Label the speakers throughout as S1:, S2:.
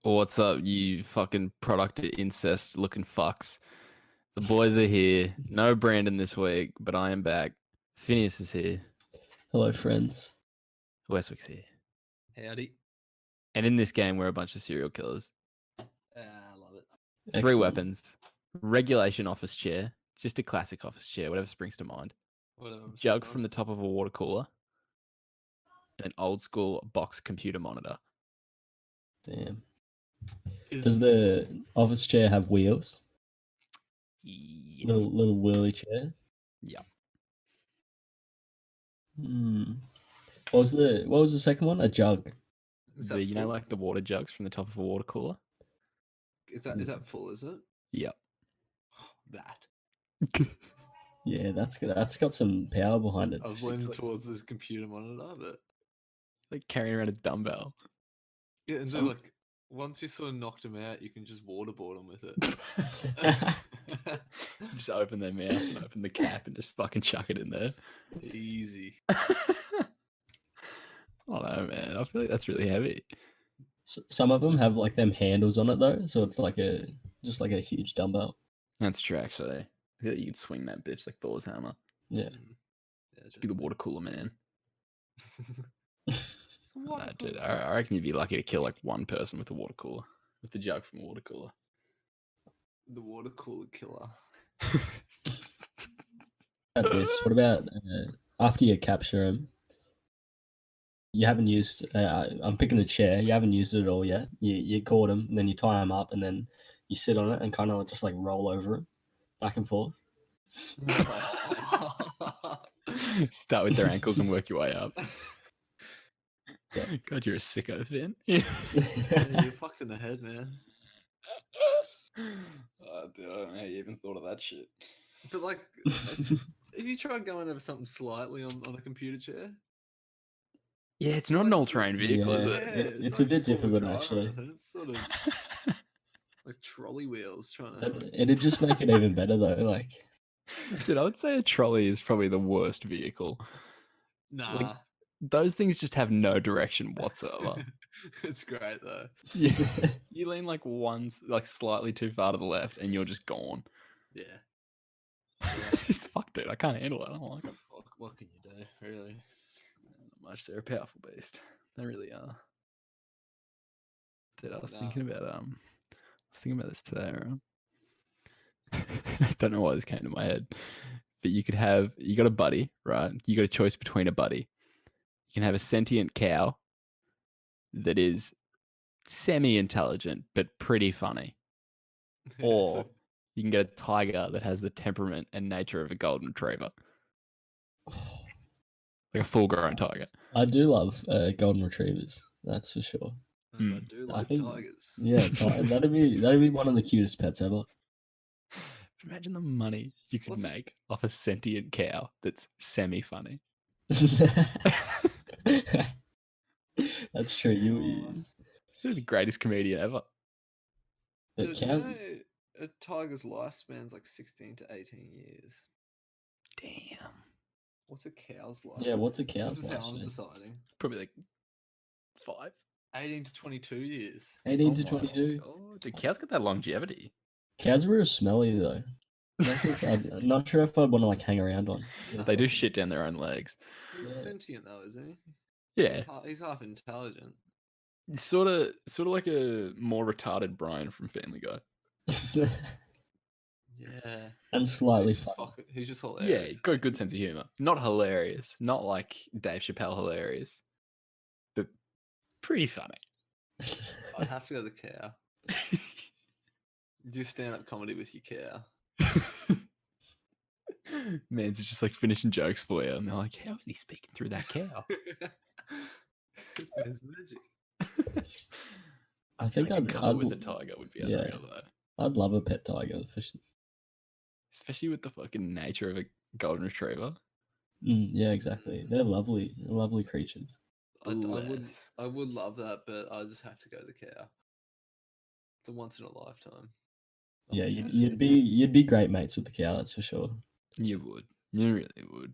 S1: What's up, you fucking product of incest looking fucks? The boys are here. No Brandon this week, but I am back. Phineas is here.
S2: Hello, friends.
S1: Westwick's here.
S3: Howdy.
S1: And in this game, we're a bunch of serial killers.
S3: I love it.
S1: Three
S2: Excellent.
S1: weapons. Regulation office chair. Just a classic office chair, whatever springs to mind.
S3: Whatever.
S1: Jug from the top of a water cooler. And an old school box computer monitor.
S2: Damn. Does the office chair have wheels?
S1: Yes.
S2: Little whirly chair.
S1: Yeah.
S2: What was the second one? A jug.
S3: Is that
S1: You know,
S3: full?
S1: like the water jugs from the top of a water cooler?
S3: Is that full? Is it?
S1: Yep.
S3: That.
S2: Yeah, that's good. That's got some power behind it.
S3: I was leaning towards this computer monitor, but
S1: Like carrying around a dumbbell.
S3: yeah, and so like once you sort of knocked them out, you can just waterboard them with it.
S1: Just open their mouth and open the cap and just fucking chuck it in there.
S3: Easy.
S1: Oh no, man. I feel like that's really heavy.
S2: Some of them have like them handles on it though, so it's like just like a huge dumbbell.
S1: That's true, actually. I feel like you can swing that bitch like Thor's hammer.
S2: Yeah.
S1: Just be the water cooler man.
S3: So
S1: No, dude, I reckon you'd be lucky to kill like one person with a water cooler, with the jug from a water cooler.
S3: The water cooler killer.
S2: What about after you capture him? You haven't used. I'm picking the chair. You haven't used it at all yet. You caught him, and then you tie him up, and then you sit on it and kind of just like roll over him, back and forth.
S1: Start with their ankles and work your way up.
S2: Yeah.
S1: God, you're a sicko, Phin.
S3: Yeah, you're fucked in the head, man.
S1: Oh, dude, I don't know how you even thought of that shit.
S3: But like, if you try going over something slightly on a computer chair,
S1: Yeah, it's not an all-terrain vehicle, is
S2: Yeah.
S1: it?
S2: It's a bit difficult, actually.
S3: It's sort of like trolley wheels trying
S2: But
S3: to.
S2: it'd just make it even better though. Like,
S1: Dude, I would say a trolley is probably the worst vehicle.
S3: Nah,
S1: Those things just have no direction whatsoever.
S3: it's great though.
S1: Yeah. You lean like slightly too far to the left and you're just gone.
S3: Yeah.
S1: It's fuck, dude. I can't handle it. I don't like them.
S3: What can you do, really?
S1: Not much. They're a powerful beast. They really are. Dude, I was thinking about this today, right? I don't know why this came to my head. But you got a buddy, right? You got a choice between a buddy. You can have a sentient cow that is semi-intelligent but pretty funny. Or you can get a tiger that has the temperament and nature of a golden retriever. Like a full-grown tiger.
S2: I do love golden retrievers. That's for sure.
S3: I do like tigers.
S2: Yeah, that'd be one of the cutest pets ever.
S1: Imagine the money you could make off a sentient cow that's semi-funny.
S2: That's true.
S1: You're the greatest comedian ever.
S2: But
S3: Dude,
S2: cows,
S3: a tiger's lifespan's like 16 to 18 years.
S1: Damn.
S3: What's a cow's life?
S2: yeah, what's a cow's
S3: This is how I'm
S2: lifespan?
S3: deciding.
S1: Probably like 5.
S3: 18 to 22 years.
S2: 18 to
S1: my
S2: 22.
S1: God. Dude, cows got that longevity.
S2: Cows are real smelly though. I'm not sure if I'd want to like hang around one.
S1: They do shit down their own legs.
S3: He's sentient though, isn't
S1: Yeah.
S3: he? He's half intelligent.
S1: Sort of like a more retarded Brian from Family Guy.
S3: Yeah.
S2: And slightly
S3: He's just,
S2: funny.
S3: he's just
S1: Yeah,
S3: hilarious.
S1: got a good sense of humor. Not hilarious. Not like Dave Chappelle hilarious. But pretty funny.
S3: I'd have to go the cow. Do stand-up comedy with your cow.
S1: Man's just like finishing jokes for you, and they're like, "How is he speaking through that cow?"
S3: This man's magic.
S2: I think I'd
S1: cuddle with a tiger would be unreal though.
S2: I'd love a pet tiger,
S1: Especially with the fucking nature of a golden retriever.
S2: Yeah, exactly. They're lovely creatures.
S3: I would love that, but I just have to go the cow. It's a once in a lifetime.
S2: Yeah, you'd be great mates with the cow, that's for sure.
S1: You would. You really would.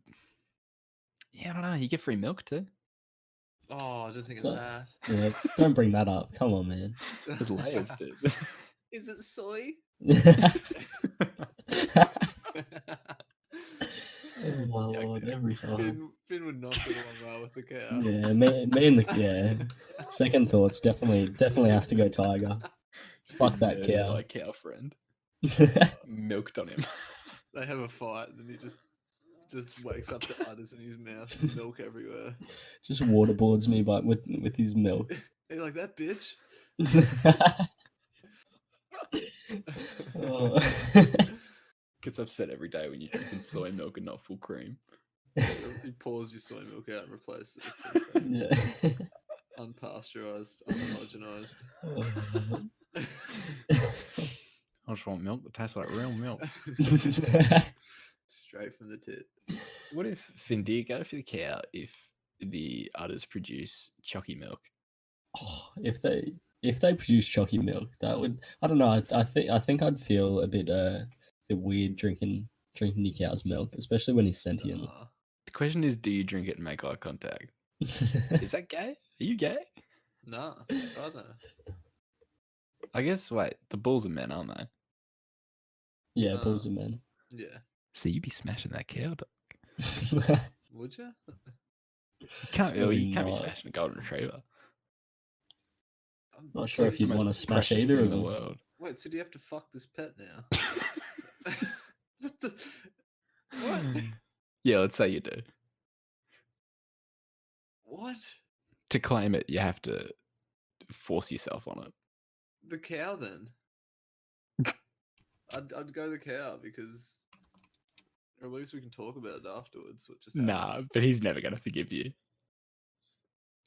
S1: Yeah, I don't know. You get free milk too.
S3: Oh, I didn't think
S2: So-
S3: of that.
S2: Yeah, don't bring that up. Come on, man.
S1: There's layers, dude.
S3: Is it soy?
S2: Oh my
S1: Yeah,
S2: lord,
S1: okay.
S2: every time.
S3: Finn would not get along well with the cow.
S2: Yeah, me and the Second thoughts, definitely has to go tiger. Fuck that
S1: Murder
S2: cow.
S1: my cow friend. Milked on him.
S3: They have a fight, and then he just wakes up to udders in his mouth and milk everywhere.
S2: Just waterboards me, but with his milk.
S3: Are you like that bitch?
S2: Oh.
S1: Gets upset every day when you're drinking soy milk and not full cream.
S3: He pours your soy milk out and replaces it with full cream.
S2: Yeah.
S3: Unpasteurized, unhomogenized.
S1: I just want milk that tastes like real milk.
S3: Straight from the tit.
S1: What if, Finn, do you go for the cow if the udders produce chalky milk?
S2: Oh, if they produce chalky milk, that would, I don't know. I think I'd feel a bit weird drinking your cow's milk, especially when he's sentient.
S3: Nah.
S1: The question is, do you drink it and make eye contact? Is that gay? Are you gay?
S3: Nah, I know.
S1: I guess, wait, the bulls are men, aren't they?
S2: Yeah, bulls are men.
S3: Yeah.
S1: So you'd be smashing that cow, dog.
S3: Would you?
S1: You can't,
S2: Surely
S1: you can't be
S2: not.
S1: smashing a golden retriever.
S3: I'm
S2: Not sure if
S1: It's
S2: you'd
S1: the most
S2: want to smash
S1: precious
S2: either
S1: thing
S2: of
S1: in the
S2: them.
S1: world.
S3: Wait, so do you have to fuck this pet now? What the? What?
S1: Yeah, let's say you do.
S3: What?
S1: To claim it, you have to force yourself on it.
S3: The cow then? I'd go the cow because or at least we can talk about it afterwards. What just happened.
S1: Nah, but he's never going to forgive you.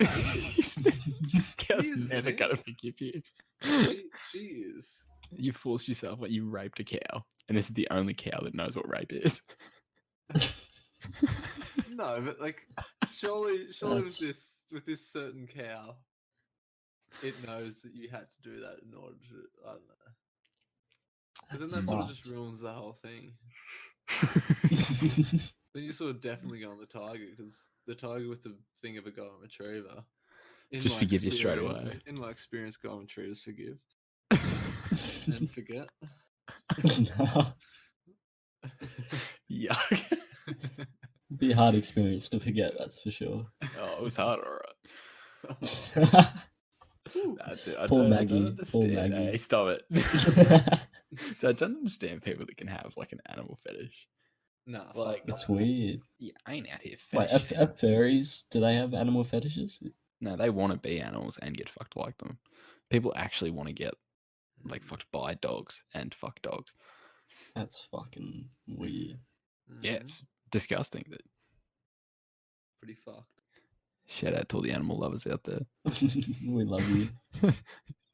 S1: Cow's
S3: He is,
S1: never
S3: isn't he?
S1: going to forgive you.
S3: She is.
S1: You forced yourself, like you raped a cow, and this is the only cow that knows what rape is.
S3: No, but like surely
S2: That's-
S3: with this certain cow, it knows that you had to do that in order to I don't know. Because then that
S2: That's
S3: sort of just
S2: fucked.
S3: ruins the whole thing. Then you sort of definitely go on the tiger because the tiger with the thing of a golden retriever. In
S1: Just
S3: my
S1: forgive you straight away.
S3: experience- In my experience, golden retrievers forgive and forget.
S2: No.
S1: Yuck.
S2: Be a hard experience to forget, that's for sure.
S1: Oh, it was hard, all right.
S3: Ooh.
S1: That's it. I
S2: Poor
S1: don't
S2: Maggie, poor
S1: understand.
S2: Maggie.
S1: Hey, stop it. So I don't understand people that can have like an animal fetish.
S3: Nah,
S1: Like,
S3: fuck
S2: It's
S3: that.
S2: weird.
S1: Yeah, I ain't out here
S2: Wait,
S1: fetishing.
S2: are furries, do they have animal fetishes?
S1: No, they want to be animals and get fucked like them. People actually want to get like fucked by dogs and fuck dogs.
S2: That's fucking weird.
S1: Yeah,
S3: Mhm.
S1: it's disgusting. That
S3: Pretty fucked.
S1: shout out to all the animal lovers out there.
S2: We love you.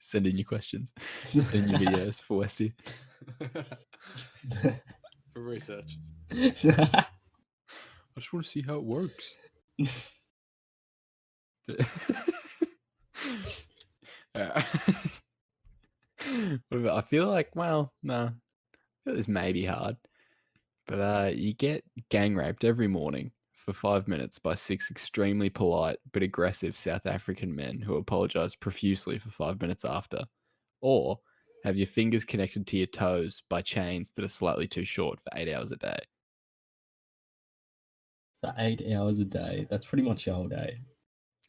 S1: Send in your questions. Send in your videos for Westy.
S3: For research.
S1: I just want to see how it works. Alright. What about, I feel like, well, no. I feel this may be hard. But you get gang raped every morning for 5 minutes by 6 extremely polite but aggressive South African men who apologize profusely for 5 minutes after. Or have your fingers connected to your toes by chains that are slightly too short for 8 hours a day.
S2: For 8 hours a day, that's pretty much your whole day.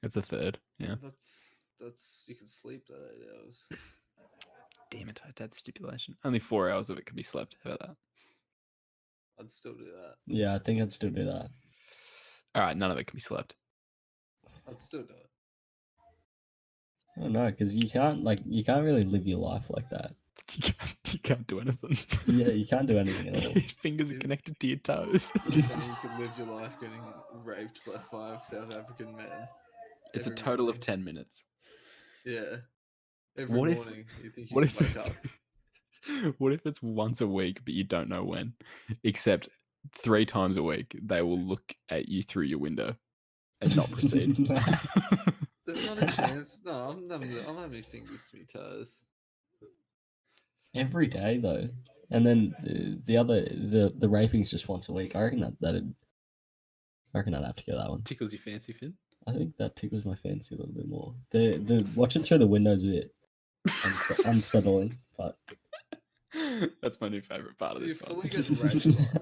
S1: That's a third. Yeah.
S3: That's you can sleep that 8 hours.
S1: Damn it, I had the stipulation. Only 4 hours of it can be slept. How about that?
S3: I'd still do that.
S2: Yeah, I think I'd still do that.
S1: All right, none of it can be slept.
S3: I'd still do it.
S2: I don't know, because you can't really live your life like that.
S1: You can't do anything.
S2: Yeah, you can't do anything at all.
S1: Your fingers are connected to your toes.
S3: You're saying you could live your life getting raped by 5 South African men.
S1: It's a
S3: every
S1: total of
S3: morning.
S1: 10 minutes.
S3: Yeah. Every
S1: What if-
S3: morning you think you
S1: What
S3: can
S1: if
S3: wake up.
S1: what if it's once a week, but you don't know when? Except 3 times a week, they will look at you through your window and not proceed.
S3: There's not a chance. No, I'm having my fingers to my toes.
S2: Every day though, and then the raping's just once a week. I reckon I'd have to go that one.
S1: Tickles your fancy, Finn?
S2: I think that tickles my fancy a little bit more. The watching through the windows a bit unsettling, but
S1: That's my new favorite part
S3: So
S1: of
S3: you
S1: this one.
S3: fully get raped by them.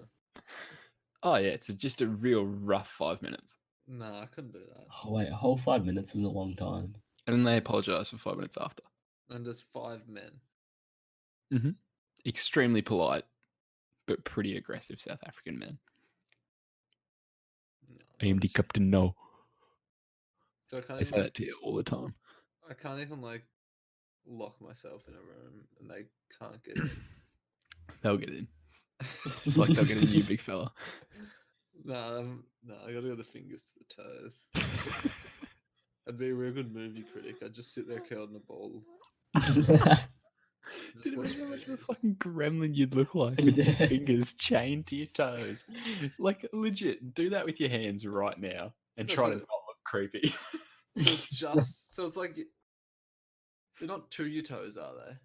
S1: Oh yeah, it's just a real rough 5 minutes,
S3: Nah, I couldn't do that.
S2: oh wait, a whole 5 minutes is a long time.
S1: and then they apologise for 5 minutes after.
S3: And there's 5 men.
S1: Extremely polite, but pretty aggressive South African men.
S3: No,
S1: I am
S3: not
S1: the
S3: a chance.
S1: captain now.
S3: So I can't
S1: I
S3: even
S1: say
S3: like,
S1: that to you all the time.
S3: I can't even like lock myself in a room and they can't get in.
S1: They'll get in. Just like they'll get in you, big fella.
S3: No, I gotta go the fingers to the toes. I'd be a real good movie critic. I'd just sit there curled in a ball. Just
S1: Dude,
S3: watch
S1: imagine how much of a
S3: movies.
S1: fucking gremlin you'd look like with your
S2: Yeah.
S1: fingers chained to your toes. Like, legit, do that with your hands right now and
S3: No,
S1: try
S3: so
S1: to
S3: the-
S1: not look creepy.
S3: So it's just so it's like they're not to your toes, are they?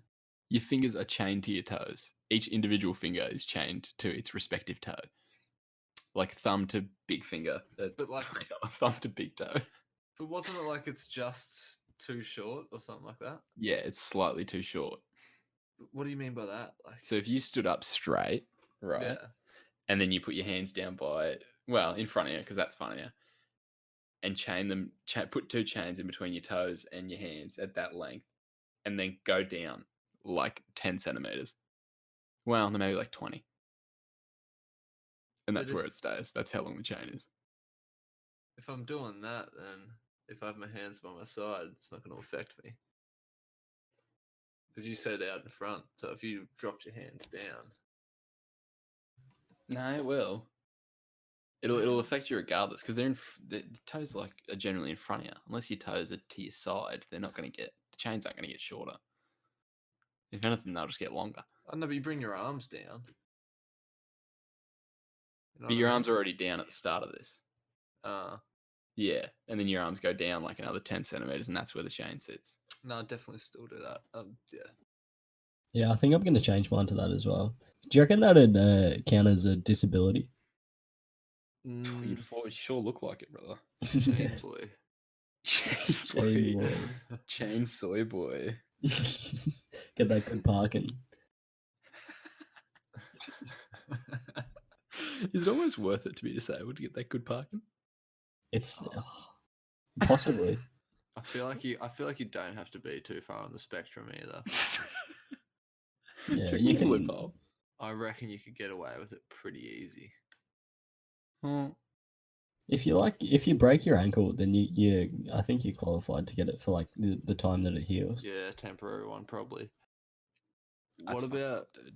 S1: Your fingers are chained to your toes. Each individual finger is chained to its respective toe. Like thumb to big finger.
S3: But like,
S1: thumb to big toe.
S3: but wasn't it like it's just too short or something like that?
S1: Yeah, it's slightly too short.
S3: What do you mean by that? Like,
S1: So if you stood up straight, right,
S3: yeah,
S1: and then you put your hands down in front of you, because that's funnier, and chain them, put 2 chains in between your toes and your hands at that length, and then go down like 10 centimeters. Well, maybe like 20. And
S3: But
S1: that's where
S3: if-
S1: it stays. That's how long the chain is.
S3: if I'm doing that, then if I have my hands by my side, it's not going to affect me. Because you said out in front. So if you dropped your hands down,
S1: No, it will. It'll affect you regardless, because the toes are generally in front of you. Unless your toes are to your side, they're not going to get, the chains aren't going to get shorter. If anything, they'll just get longer.
S3: I don't know, but you bring your arms down. You know
S1: But
S3: what
S1: your
S3: I
S1: arms
S3: mean?
S1: are already down at the start of this. Yeah, and then your arms go down like another 10 centimeters, and that's where the chain sits.
S3: No, I'd definitely still do that. Yeah.
S2: Yeah, I think I'm going to change mine to that as well. Do you reckon that'd count as a disability?
S1: You'd sure look like it, brother.
S3: Chain boy.
S2: Chain boy.
S1: Chain soy boy.
S2: Get that good parking.
S1: Is it almost worth it to be disabled to get that good parking?
S2: It's possibly.
S3: I feel like you don't have to be too far on the spectrum either.
S2: Yeah,
S1: Check
S2: you
S1: this
S2: can.
S1: loophole.
S3: I reckon you could get away with it pretty easy.
S1: Oh,
S2: If you break your ankle, then I think you're qualified to get it for like the time that it heals.
S3: Yeah, temporary one probably.
S1: that's
S3: What
S1: fucked
S3: about
S1: up, dude?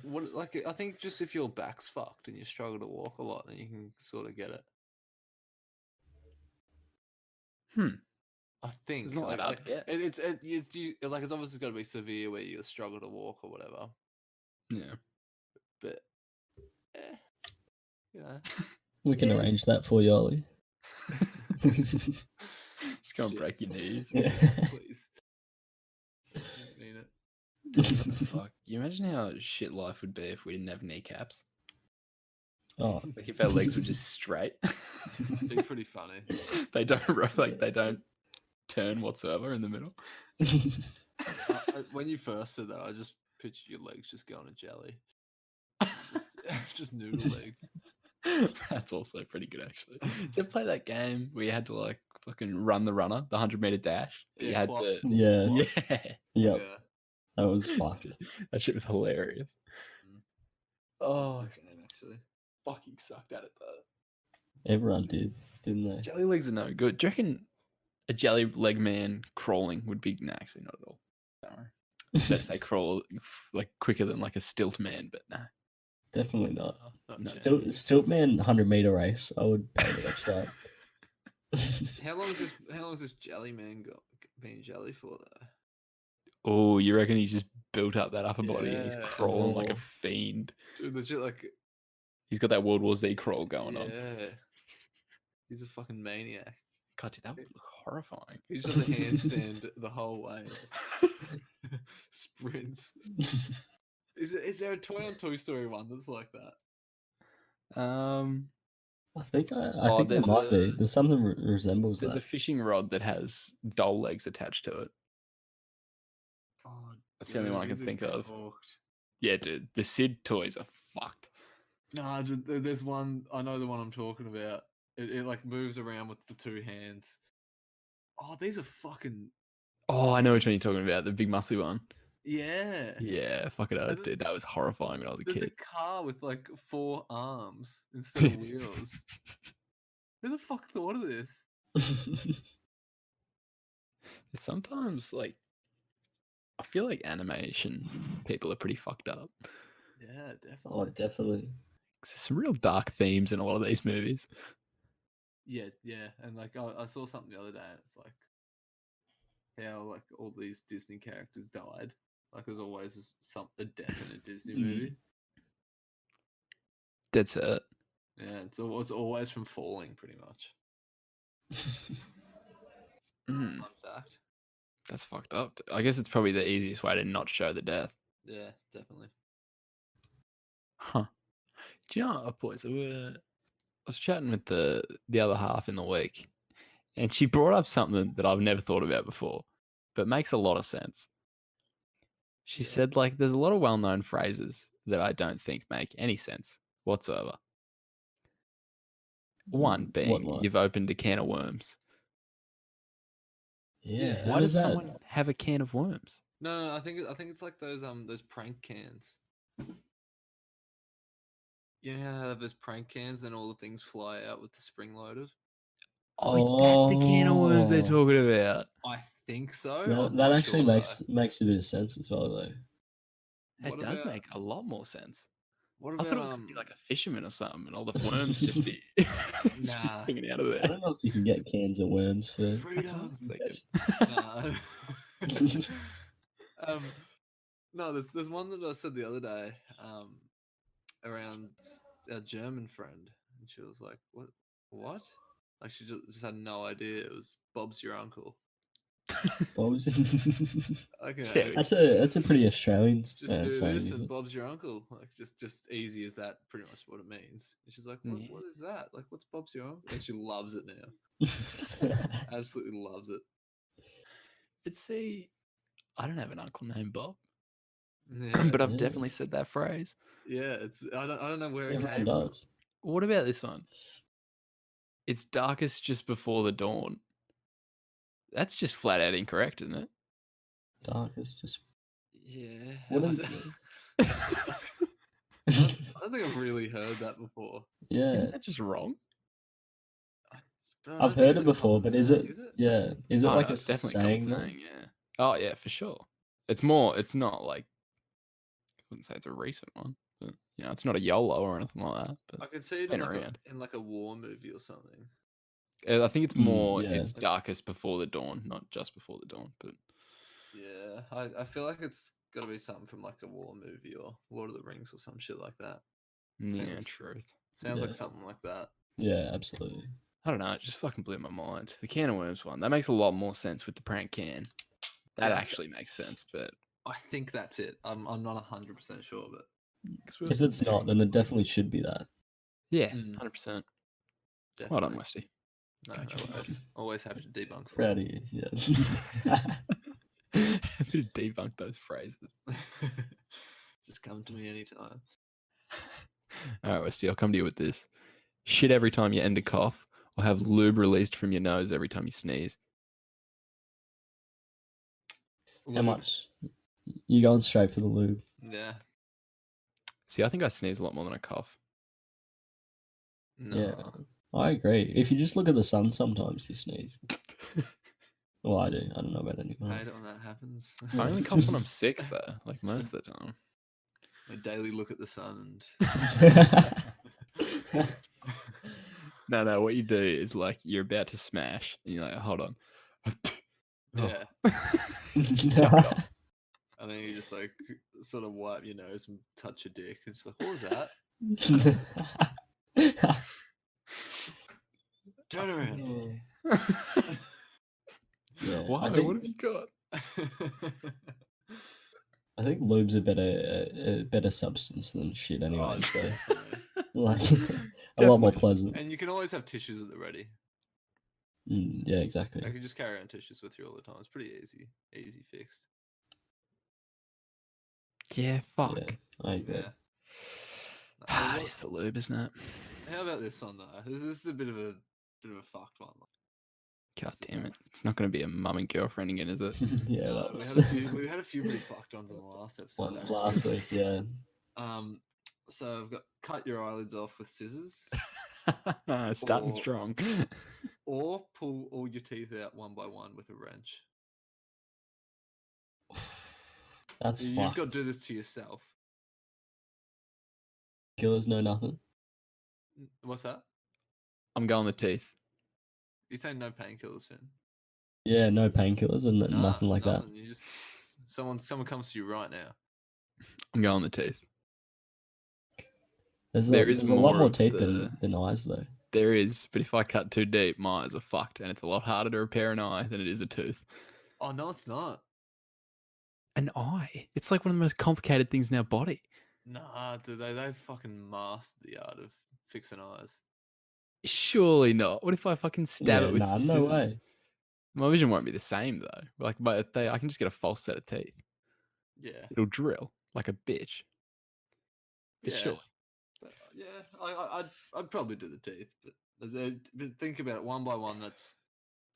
S3: what? Like, I think just if your back's fucked and you struggle to walk a lot, then you can sort of get it. I think
S1: It's not that hard to get.
S3: it's obviously got to be severe where you struggle to walk or whatever.
S1: Yeah.
S3: But you know,
S2: We can
S3: Yeah.
S2: arrange that for you, Ollie.
S1: Just go and
S3: Shit.
S1: break your knees.
S2: Yeah.
S3: please. I don't mean it.
S1: What the fuck? You imagine how shit life would be if we didn't have kneecaps?
S2: Oh,
S1: Like if our legs were just straight.
S3: It'd be pretty funny.
S1: They don't they don't turn whatsoever in the middle.
S3: When you first said that, I just pictured your legs just going to jelly. Just noodle legs.
S1: That's also pretty good, actually. Did you ever play that game where you had to like fucking run the runner, the 100-meter dash? But you
S3: Yeah,
S1: had
S3: quite-
S1: to.
S2: yeah,
S1: Yeah.
S2: yeah,
S3: Yeah.
S2: that was fucked.
S1: Dude, that shit was hilarious.
S3: Mm.
S1: Oh,
S3: That's a good game, actually.
S1: fucking sucked at it though.
S2: Everyone did, didn't they?
S1: Jelly legs are no good. Do you reckon a jelly leg man crawling would be? No, actually, not at all. Don't worry. Better say crawl like quicker than like a stilt man, but nah.
S2: Definitely not.
S3: Not
S1: No.
S3: jelly.
S2: Stiltman 100-meter race. I would pay to watch that.
S3: How long is this jelly man been jelly for though?
S1: Oh, you reckon he's just built up that upper body and he's
S3: Yeah.
S1: crawling like a
S2: Oh.
S1: fiend?
S3: Dude, legit, like,
S1: He's got that World War Z crawl going on.
S3: yeah. He's a fucking maniac.
S1: God, dude, that would look horrifying.
S3: He's just a handstand the whole way. Just sprints. Is there a toy on Toy Story 1 that's like that?
S2: I think I
S1: Oh,
S2: think there
S1: there's
S2: might be.
S1: a
S2: There's something resembles
S1: there's a
S2: that.
S1: fishing rod that has doll legs attached to it.
S3: Oh,
S1: That's the only one I can
S3: these are
S1: think of.
S3: cooked.
S1: Yeah, dude, the Sid toys are fucked.
S3: No, there's one. I know the one I'm talking about. It like moves around with the two hands. Oh, these are fucking
S1: Oh, I know which one you're talking about. The big muscly one.
S3: yeah.
S1: Yeah, fuck it,
S3: And
S1: dude. That was horrifying when I was a
S3: there's a
S1: kid.
S3: car with like 4 arms instead of wheels. Who the fuck thought of this?
S1: Sometimes, like, I feel like animation people are pretty fucked up.
S3: Yeah,
S2: Oh,
S3: definitely.
S2: definitely.
S1: 'Cause there's some real dark themes in a lot of these movies.
S3: Yeah, yeah. And like I saw something the other day, and it's like how like all these Disney characters died. Like there's always a death in a Disney movie.
S1: That's it.
S3: Yeah, it's always from falling, pretty much.
S1: Mm,
S3: Fun fact.
S1: that's fucked up. I guess it's probably the easiest way to not show the death.
S3: Yeah, definitely.
S1: Huh. Do you know what, boys? I was chatting with the other half in the week, and she brought up something that I've never thought about before, but makes a lot of sense. She
S3: Yeah.
S1: said, like, there's a lot of well-known phrases that I don't think make any sense whatsoever. One
S2: What
S1: being,
S2: like?
S1: you've opened a can of worms.
S2: Yeah. How
S1: Why does
S2: does that?
S1: someone have a can of worms?
S3: No, I think it's like those prank cans. You know how they have those prank cans and all the things fly out with the spring loaded?
S1: Oh, is that the can of worms they're
S2: Oh.
S1: talking about?
S3: I think so.
S2: That,
S3: I'm
S2: that
S3: not
S2: actually
S3: sure,
S2: makes a bit of sense as well, though.
S3: though.
S1: It does make a lot more sense.
S3: What
S1: I thought
S3: about
S1: it was gonna be like a fisherman or something, and all the worms just be
S3: Nah.
S1: hanging out of
S2: I
S1: there.
S2: don't know if you can get cans of worms for.
S1: That's what I
S3: freedom?
S1: was thinking.
S3: Nah. No, there's one that I said the other day, around our German friend, and she was like, what? Like she just had no idea it was Bob's your uncle.
S2: What was
S3: Okay,
S1: Yeah,
S2: that's a pretty Australian
S3: just do
S2: saying,
S3: this
S2: isn't
S3: and
S2: it?
S3: Bob's your uncle. Like just easy as that. Pretty much what it means. And she's like, what?
S1: Yeah.
S3: What is that? Like, what's Bob's your uncle? And she loves it now. Absolutely loves it.
S1: But see, I don't have an uncle named Bob,
S3: Yeah,
S1: but I've
S2: Yeah.
S1: definitely said that phrase.
S3: yeah. I don't know where it
S2: Everyone
S3: came from.
S2: does.
S1: What about this one? It's darkest just before the dawn. That's just flat out incorrect, isn't it?
S2: Dark is just.
S3: Yeah.
S2: What
S3: I
S2: is
S3: don't-
S2: it?
S3: I don't think I've really heard that before.
S2: Yeah,
S1: Isn't that just wrong?
S3: But I
S2: I've
S3: don't think
S2: heard it
S3: it's a
S2: before,
S3: common
S2: but is
S3: saying,
S2: it?
S3: is it?
S2: Yeah, is it
S1: Oh,
S2: like
S1: no,
S2: a
S1: it's definitely a common
S2: saying though?
S1: saying, yeah. Oh, yeah, for sure. It's more, it's not like, I wouldn't say it's a recent one, but, it's not a YOLO or anything like that, but
S3: I could see
S1: it's
S3: it in
S1: been
S3: like
S1: around.
S3: a war movie or something.
S1: I think it's more,
S2: Yeah.
S1: it's darkest before the dawn, not just before the dawn, but
S3: Yeah, I feel like it's got to be something from like a war movie or Lord of the Rings or some shit like that.
S1: yeah,
S3: Sounds-
S1: truth.
S3: Sounds like
S2: Yeah.
S3: something like that.
S2: Yeah, absolutely.
S1: I don't know, it just fucking blew my mind. The can of worms one, that makes a lot more sense with the prank can. That
S3: Yeah.
S1: actually makes sense, but
S3: I think that's it. I'm not 100% sure, but
S1: 'cause we
S2: If
S1: were
S2: it's not, then it definitely should be that.
S1: yeah,
S3: Mm.
S1: 100%. Well
S3: definitely.
S1: done, Westy.
S3: No,
S1: Go
S3: no
S1: Giants.
S3: worries. Always happy to debunk. for
S2: Proud
S3: you.
S2: of you. Yeah.
S1: Happy to debunk those phrases.
S3: Just come to me anytime.
S1: All right, Westy, I'll come to you with this. Shit every time you end a cough, or have lube released from your nose every time you sneeze.
S2: How
S3: Lube.
S2: much? You going straight for the lube?
S3: Yeah.
S1: See, I think I sneeze a lot more than I cough.
S3: No.
S2: Yeah, I agree. If you just look at the sun, sometimes you sneeze. Well, I do. I don't know about anyone
S3: I
S2: else.
S3: hate it when that happens.
S1: I only cough when I'm sick, though, like most of the time.
S3: My daily look at the sun
S1: No, what you do is like you're about to smash, and you're like, hold on.
S3: and yeah,
S1: Shut up.
S3: and then you just like sort of wipe your nose and touch your dick. It's just like, what was that? Turn around.
S2: Yeah,
S1: Why?
S2: I think,
S1: What have you got?
S2: I think lube's a better substance than shit anyway.
S3: Oh,
S2: So,
S3: definitely.
S2: like, a lot more
S1: Definitely.
S2: pleasant.
S3: And you can always have tissues at the ready.
S2: Yeah, exactly.
S3: I could just carry around tissues with you all the time. It's pretty easy fixed.
S1: Yeah, fuck.
S2: Yeah, I agree.
S3: Yeah.
S1: Ah, it's the lube, isn't it?
S3: How about this one though? This is a bit of a fucked one.
S1: God damn it! It's not going to be a mum and girlfriend again, is it?
S2: Yeah,
S3: No,
S2: that
S3: we
S2: was
S3: had a few pretty fucked ones in the last episode.
S2: ones
S3: actually.
S2: last week. Yeah.
S3: So I've got cut your eyelids off with scissors,
S1: Starting
S3: Or-
S1: strong.
S3: or pull all your teeth out one by one with a wrench.
S2: That's
S3: You've
S2: fucked.
S3: got to do this to yourself.
S2: Killers know nothing.
S3: What's that?
S1: I'm going the teeth.
S3: You saying no painkillers, Finn?
S2: Yeah, no painkillers and
S3: Nah,
S2: nothing like that.
S3: You just someone comes to you right now.
S1: I'm going the teeth.
S2: There's
S1: There is
S2: a lot
S1: more
S2: more
S1: of
S2: teeth
S1: the-
S2: than eyes though.
S1: There is, but if I cut too deep, my eyes are fucked, and it's a lot harder to repair an eye than it is a tooth.
S3: Oh no, it's not.
S1: An eye? It's like one of the most complicated things in our body.
S3: Nah, dude, they fucking mastered the art of fixing eyes.
S1: Surely not. What if I fucking stab
S2: Yeah,
S1: it with
S2: nah,
S1: scissors?
S2: no way.
S1: My vision won't be the same though. Like, I can just get a false set of teeth.
S3: Yeah,
S1: It'll drill like a bitch. But
S3: yeah.
S1: surely.
S3: But, yeah, I'd probably do the teeth, but think about it one by one. That's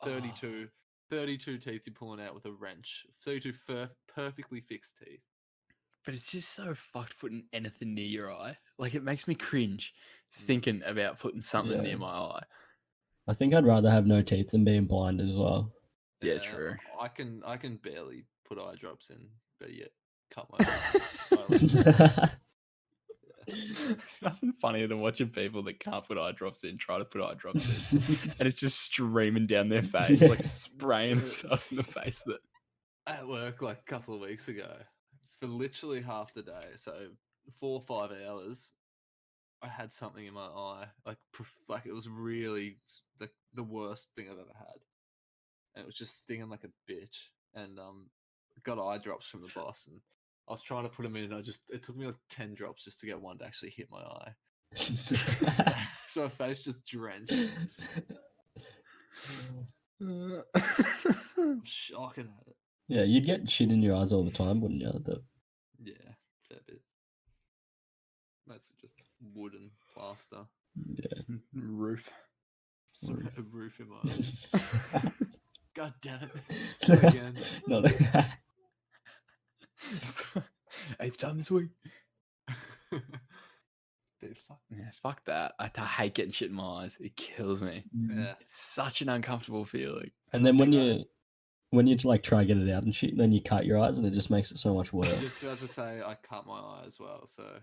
S3: 32, 32 teeth you're pulling out with a wrench. 32 perfectly fixed teeth.
S1: But it's just so fucked putting anything near your eye. Like, it makes me cringe
S3: Mm.
S1: thinking about putting something
S2: Yeah.
S1: near my eye.
S2: I think I'd rather have no teeth than being blind as well.
S1: Yeah, true.
S3: I can barely put eye drops in, but yet cut my eyelids.
S1: There's nothing funnier than watching people that can't put eye drops in try to put eye drops in, and it's just streaming down their face, like spraying
S3: Dude.
S1: themselves in the face. That
S3: At work, like a couple of weeks ago, for literally half the day, so 4 or 5 hours, I had something in my eye, like it was really like the worst thing I've ever had, and it was just stinging like a bitch. And got eye drops from the boss, and I was trying to put them in, and it took me like 10 drops just to get one to actually hit my eye. So my face just drenched. I'm shocking at it.
S2: Yeah, you'd get shit in your eyes all the time, wouldn't you?
S3: Yeah, fair bit. Mostly just wood and plaster.
S2: Yeah.
S1: roof.
S3: Some
S2: Roof.
S3: roof in my eyes. God damn it. Do it again.
S2: No,
S1: Eighth time this week. Dude, fuck that. I hate getting shit in my eyes. It kills me.
S3: Yeah.
S1: It's such an uncomfortable feeling.
S2: And then when
S3: Think
S2: you like try to get it out and shit, then you cut your eyes and it just makes it so much
S3: I
S2: worse.
S3: was just about to say I cut my eye as well, so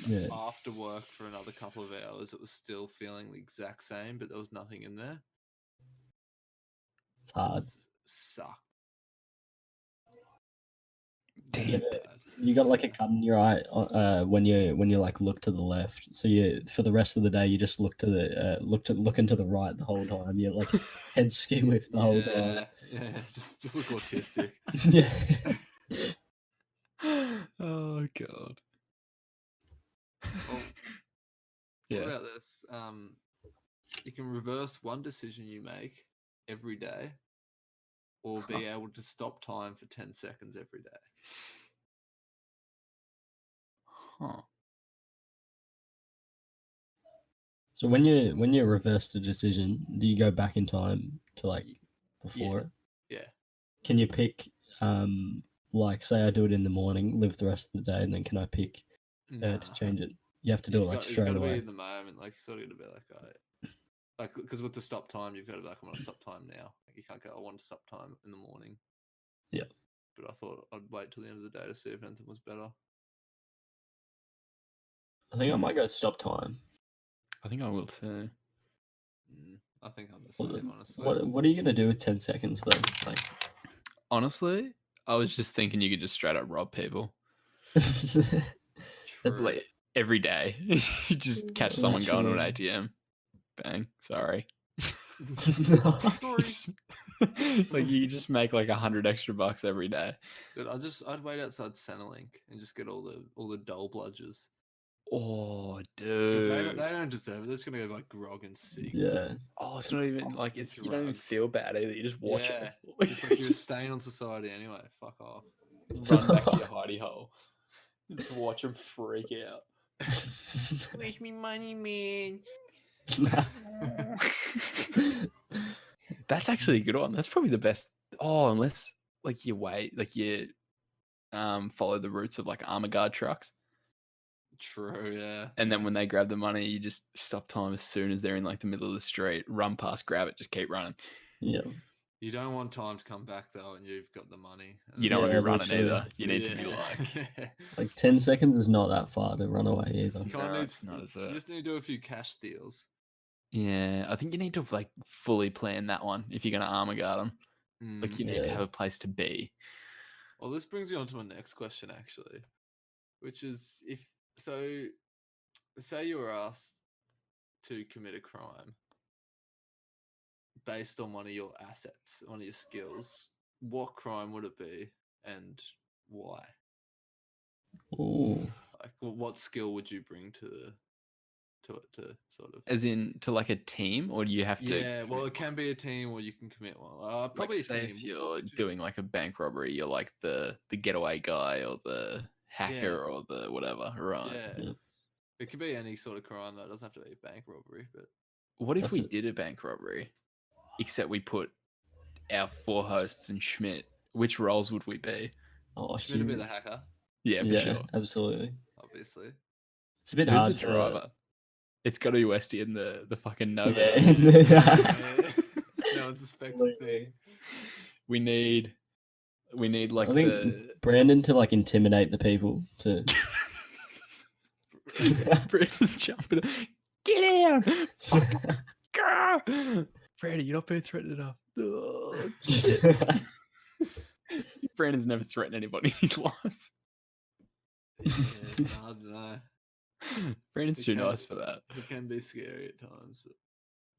S2: Yeah.
S3: after work for another couple of hours, it was still feeling the exact same, but there was nothing in there.
S2: It's hard.
S3: Sucked.
S1: Damn.
S2: Yeah.
S3: Bad.
S2: You got like a cut in your eye when you like look to the left. So you for the rest of the day you just look to the look into the right the whole time. You're like head skew with the whole time.
S3: Yeah, just look autistic.
S2: Yeah.
S1: Oh god.
S3: Well,
S1: Yeah.
S3: What about this? You can reverse one decision you make every day, or be able to stop time for 10 seconds every day.
S1: Huh.
S2: So when you reverse the decision, do you go back in time to like before it?
S3: Yeah.
S2: Can you pick like say I do it in the morning, live the rest of the day, and then can I pick
S3: Nah.
S2: to change it? You have to do it like
S3: You've
S2: straight
S3: got to be
S2: away.
S3: in the moment. Like, you sort of got to be like, because with the stop time, you've got to be like, I want to stop time now. Like, you can't go, I want to stop time in the morning.
S2: Yeah.
S3: But I thought I'd wait till the end of the day to see if anything was better.
S2: I think I might go stop time.
S1: I think I will too.
S3: I think I'm the
S2: Well,
S3: same, honestly.
S2: What are you gonna do with 10 seconds though? Like
S1: Honestly, I was just thinking you could just straight up rob people.
S2: That's-
S1: Like every day. You just catch someone going to an
S2: Literally.
S1: ATM. Bang. Sorry.
S3: Sorry.
S1: Just- like you just make like $100 extra every day.
S3: Dude, I'd wait outside Centrelink and just get all the dole bludgers.
S1: Oh,
S3: Because
S1: dude.
S3: they don't deserve it. They're just gonna go like grog and cigs.
S2: Yeah.
S1: Oh, it's not even like it's. You don't even
S3: Drugs.
S1: feel bad either. You just watch
S3: Yeah.
S1: it.
S3: It's like you're a stain on society anyway. Fuck off.
S1: Run back to your hidey hole. Just watch them freak out. Where's me money, man? That's actually a good one. That's probably the best. Oh, unless like you wait, like you follow the routes of like armor guard trucks,
S3: True. Yeah.
S1: and then when they grab the money, you just stop time as soon as they're in like the middle of the street, run past, grab it, just keep running.
S2: Yeah.
S3: You don't want time to come back though, and you've got the money.
S1: You don't want to
S2: Yeah,
S1: be running
S2: literally.
S1: either. You need to be like,
S2: Like 10 seconds is not that far to run away either.
S3: You kind
S1: No,
S3: of
S1: it's not as
S3: you just need to do a few cash steals.
S1: yeah. I think you need to like fully plan that one if you're gonna armor guard them. Like you need to
S2: Yeah.
S1: have a place to be.
S3: Well, this brings me on to my next question actually, which is if so, say you were asked to commit a crime based on one of your assets, one of your skills, what crime would it be and why?
S2: Ooh.
S3: Like, what skill would you bring to it to sort of?
S1: As in to like a team, or do you have to?
S3: Yeah, well, it can be a team, or you can commit one.
S1: Like,
S3: Probably
S1: say
S3: a team.
S1: if
S3: What
S1: you're
S3: would you-
S1: doing like a bank robbery, you're like the getaway guy or the hacker
S3: Yeah.
S1: or the whatever, right?
S3: Yeah.
S2: Yeah.
S3: It could be any sort of crime. That doesn't have to be a bank robbery, but
S1: What if
S2: That's
S1: we
S2: it.
S1: did a bank robbery, except we put our 4 hosts and Schmidt? Which roles would we be?
S2: Oh,
S3: should have been the
S2: huge.
S3: hacker,
S1: Yeah, for
S2: Yeah,
S1: sure.
S2: absolutely.
S3: obviously.
S2: It's a bit
S1: Who's
S2: hard
S1: the
S2: for
S1: driver? It's got to be Westy in the fucking Nova.
S2: Yeah.
S3: No one suspects a thing.
S1: We need like
S2: I think
S1: the
S2: Brandon to like intimidate the people to
S1: Brandon jumping. Get out! Fuck. Brandon, you're not being threatened enough. Oh, shit. Brandon's never threatened anybody in his life.
S3: Yeah, it's hard to know.
S1: Brandon's
S3: He
S1: too
S3: can-
S1: nice for that.
S3: He can be scary at times, but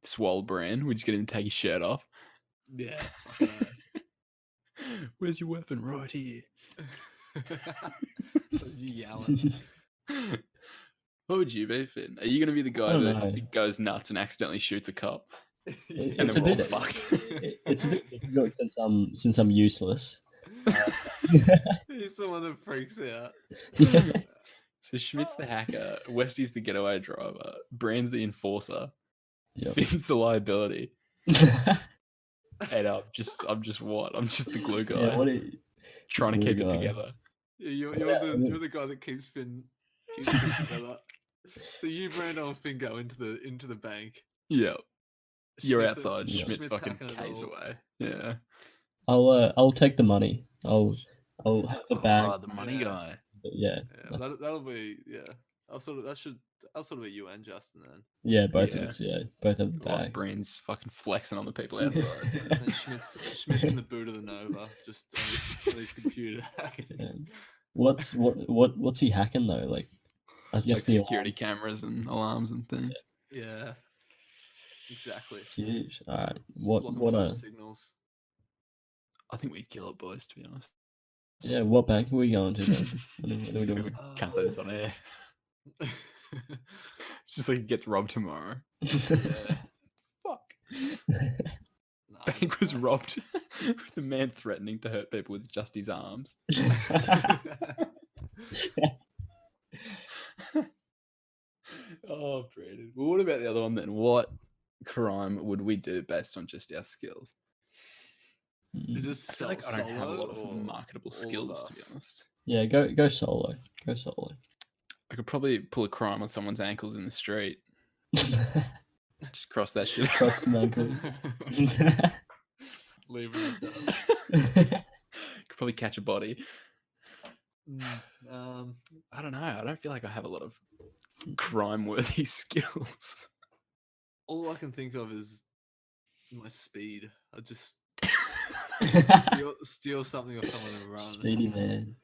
S1: Swole Brand, we just get him to take his shirt off.
S3: yeah. fucking
S1: Where's your weapon? Right here.
S3: hell. You yelling.
S1: What would you be, Finn? Are you going to be the guy
S2: don't
S1: that
S2: know.
S1: goes nuts and accidentally shoots a cop?
S2: It-
S1: And
S2: it's
S1: then
S2: a
S1: we're all
S2: bit
S1: fucked.
S2: it's a bit difficult since I'm useless.
S3: He's the one that freaks out.
S2: Yeah.
S1: So Schmidt's the hacker, Westy's the getaway driver, Brand's the enforcer,
S2: Yep.
S1: Finn's the liability, and I'm just what? I'm just the glue guy
S2: Yeah, what are you-
S1: trying to
S2: glue
S1: keep it
S2: guy.
S1: together.
S3: Yeah, you're
S2: Yeah, I mean-
S3: the guy that keeps Finn together. So you, Brando, and Finn go into the bank.
S1: Yeah, you're
S3: Schmidt's-
S1: outside.
S2: Yeah.
S1: Schmidt's fucking
S3: hacking it
S1: K's
S3: all.
S1: away. Yeah.
S2: I'll take the money. I'll have the bag.
S1: Oh, the money
S3: Yeah.
S1: guy.
S2: But yeah,
S3: Yeah, that'll be I'll sort of be you and Justin then.
S2: yeah, both
S1: Yeah.
S2: of us. Yeah, both have the
S1: Whilst
S2: bag.
S1: Brand's fucking flexing on the people outside.
S3: And then Schmidt's in the boot of the Nova, just on his computer.
S2: Yeah. What's he hacking though? Like, I guess
S1: Like
S2: the
S1: security
S2: alarms.
S1: cameras and alarms and things.
S3: Yeah, exactly.
S2: Huge. All right.
S3: Just
S2: What
S3: blocking phone
S2: a
S3: signals.
S1: I think we'd kill it, boys, to be honest.
S2: yeah. What bank are we going to? Then? What are we doing?
S1: Can't say this on air. It's just like it gets robbed tomorrow.
S3: Yeah.
S1: Fuck.
S3: Nah,
S1: Bank was robbed with a man threatening to hurt people with just his arms. Oh, Brandon. Well, what about the other one then? What crime would we do based on just our skills?
S3: Is this
S1: I feel like I don't have a
S3: solo
S1: lot of
S3: or
S1: marketable
S3: all of
S1: skills, to be
S3: us?
S1: honest.
S2: Yeah, go solo. Go solo.
S1: I could probably pull a crime on someone's ankles in the street. Just cross that shit.
S2: Cross some ankles.
S3: Leave it at that.
S1: Could probably catch a body.
S3: Um,
S1: I don't know. I don't feel like I have a lot of crime-worthy skills.
S3: all I can think of is my speed. I just steal something off someone and run.
S2: Speedy man.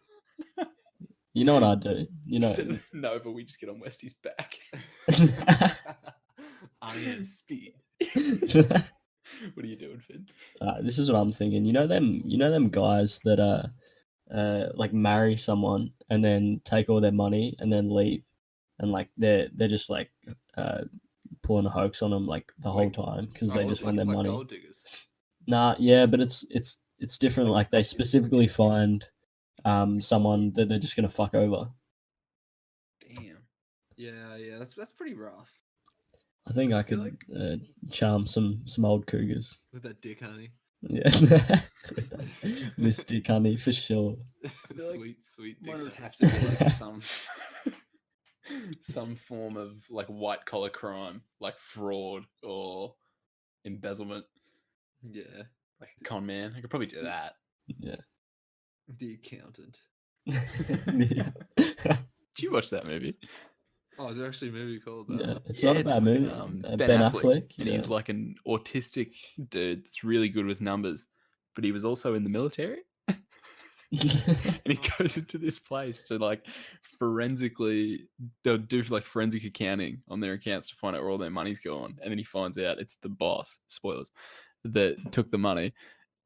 S2: You know what I'd do? You know.
S1: Instead of Nova, we just get on Westy's back.
S3: I am speed.
S1: What are you doing, Finn?
S2: This is what I'm thinking. You know them guys that like marry someone and then take all their money and then leave, and like they're just like pulling a hoax on them like the whole
S3: Wait,
S2: time because
S3: Oh,
S2: they
S3: is it
S2: just want
S3: like,
S2: their
S3: like
S2: money.
S3: gold diggers.
S2: Nah, yeah, but it's different. Like they specifically find someone that they're just gonna fuck over.
S1: Damn.
S3: Yeah, that's pretty rough.
S2: I think I
S1: feel
S2: could charm some old cougars.
S3: With that dick, honey.
S2: Yeah, Miss Dick Honey for sure.
S1: feel like
S3: sweet dick.
S1: One would
S3: honey.
S1: have to be like some form of like white collar crime, like fraud or embezzlement,
S3: Yeah,
S1: like a con man. I could probably do that.
S2: Yeah.
S3: the accountant.
S2: Yeah.
S1: Did you watch that movie?
S3: Oh, is there actually a movie called that?
S2: Yeah, it's
S1: Yeah,
S2: not a bad
S1: fucking,
S2: movie.
S1: Ben
S2: Ben
S1: Affleck,
S2: Affleck,
S1: and
S2: yeah.
S1: he's like an autistic dude that's really good with numbers, but he was also in the military. And he goes into this place to like forensically, they'll do like forensic accounting on their accounts to find out where all their money's gone, and then he finds out it's the boss, spoilers, that took the money,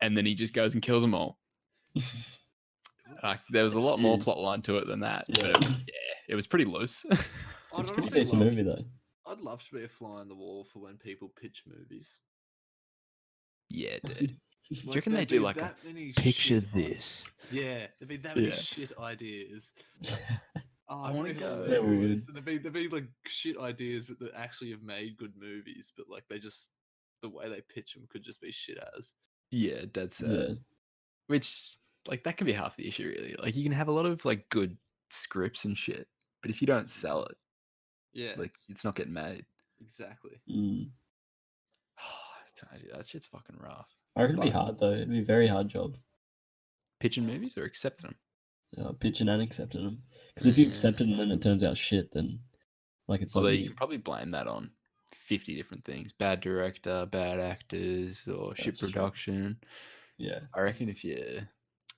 S1: and then he just goes and kills them all. Like there was a
S2: It's
S1: lot more
S2: huge.
S1: plot line to it than that,
S2: Yeah.
S1: but it was pretty loose.
S3: I'd
S2: It's a pretty
S3: honestly
S2: decent
S3: love-
S2: movie though.
S3: I'd love to be a fly on the wall for when people pitch movies.
S1: Yeah, dude. Do you reckon
S3: there'd
S1: they do
S3: be
S1: like a
S3: that many
S1: picture
S3: shit i-
S1: this?
S3: Yeah, there'd be that many
S1: Yeah.
S3: shit ideas. Oh,
S1: I
S3: it'd
S1: wanna
S3: be
S1: go-
S2: There
S3: hilarious. And there'd be like shit ideas, but that actually have made good movies. But like they just the way they pitch them could just be shit as.
S1: Yeah, dead set.
S2: Yeah.
S1: Which like that can be half the issue, really. Like you can have a lot of like good scripts and shit, but if you don't sell it,
S3: Yeah,
S1: like it's not getting made.
S3: exactly.
S2: Mm.
S1: That shit's fucking rough.
S2: I reckon it'd be
S1: But
S2: hard though. It'd be a very hard job.
S1: pitching movies or accepting them.
S2: Pitching and accepting them. Because if you
S1: Yeah.
S2: accept it and then it turns out shit, then like it's
S1: Although
S2: not
S1: you
S2: you.
S1: can probably blame that on 50 different things: bad director, bad actors, or shit
S2: That's true.
S1: production.
S2: Yeah.
S1: I reckon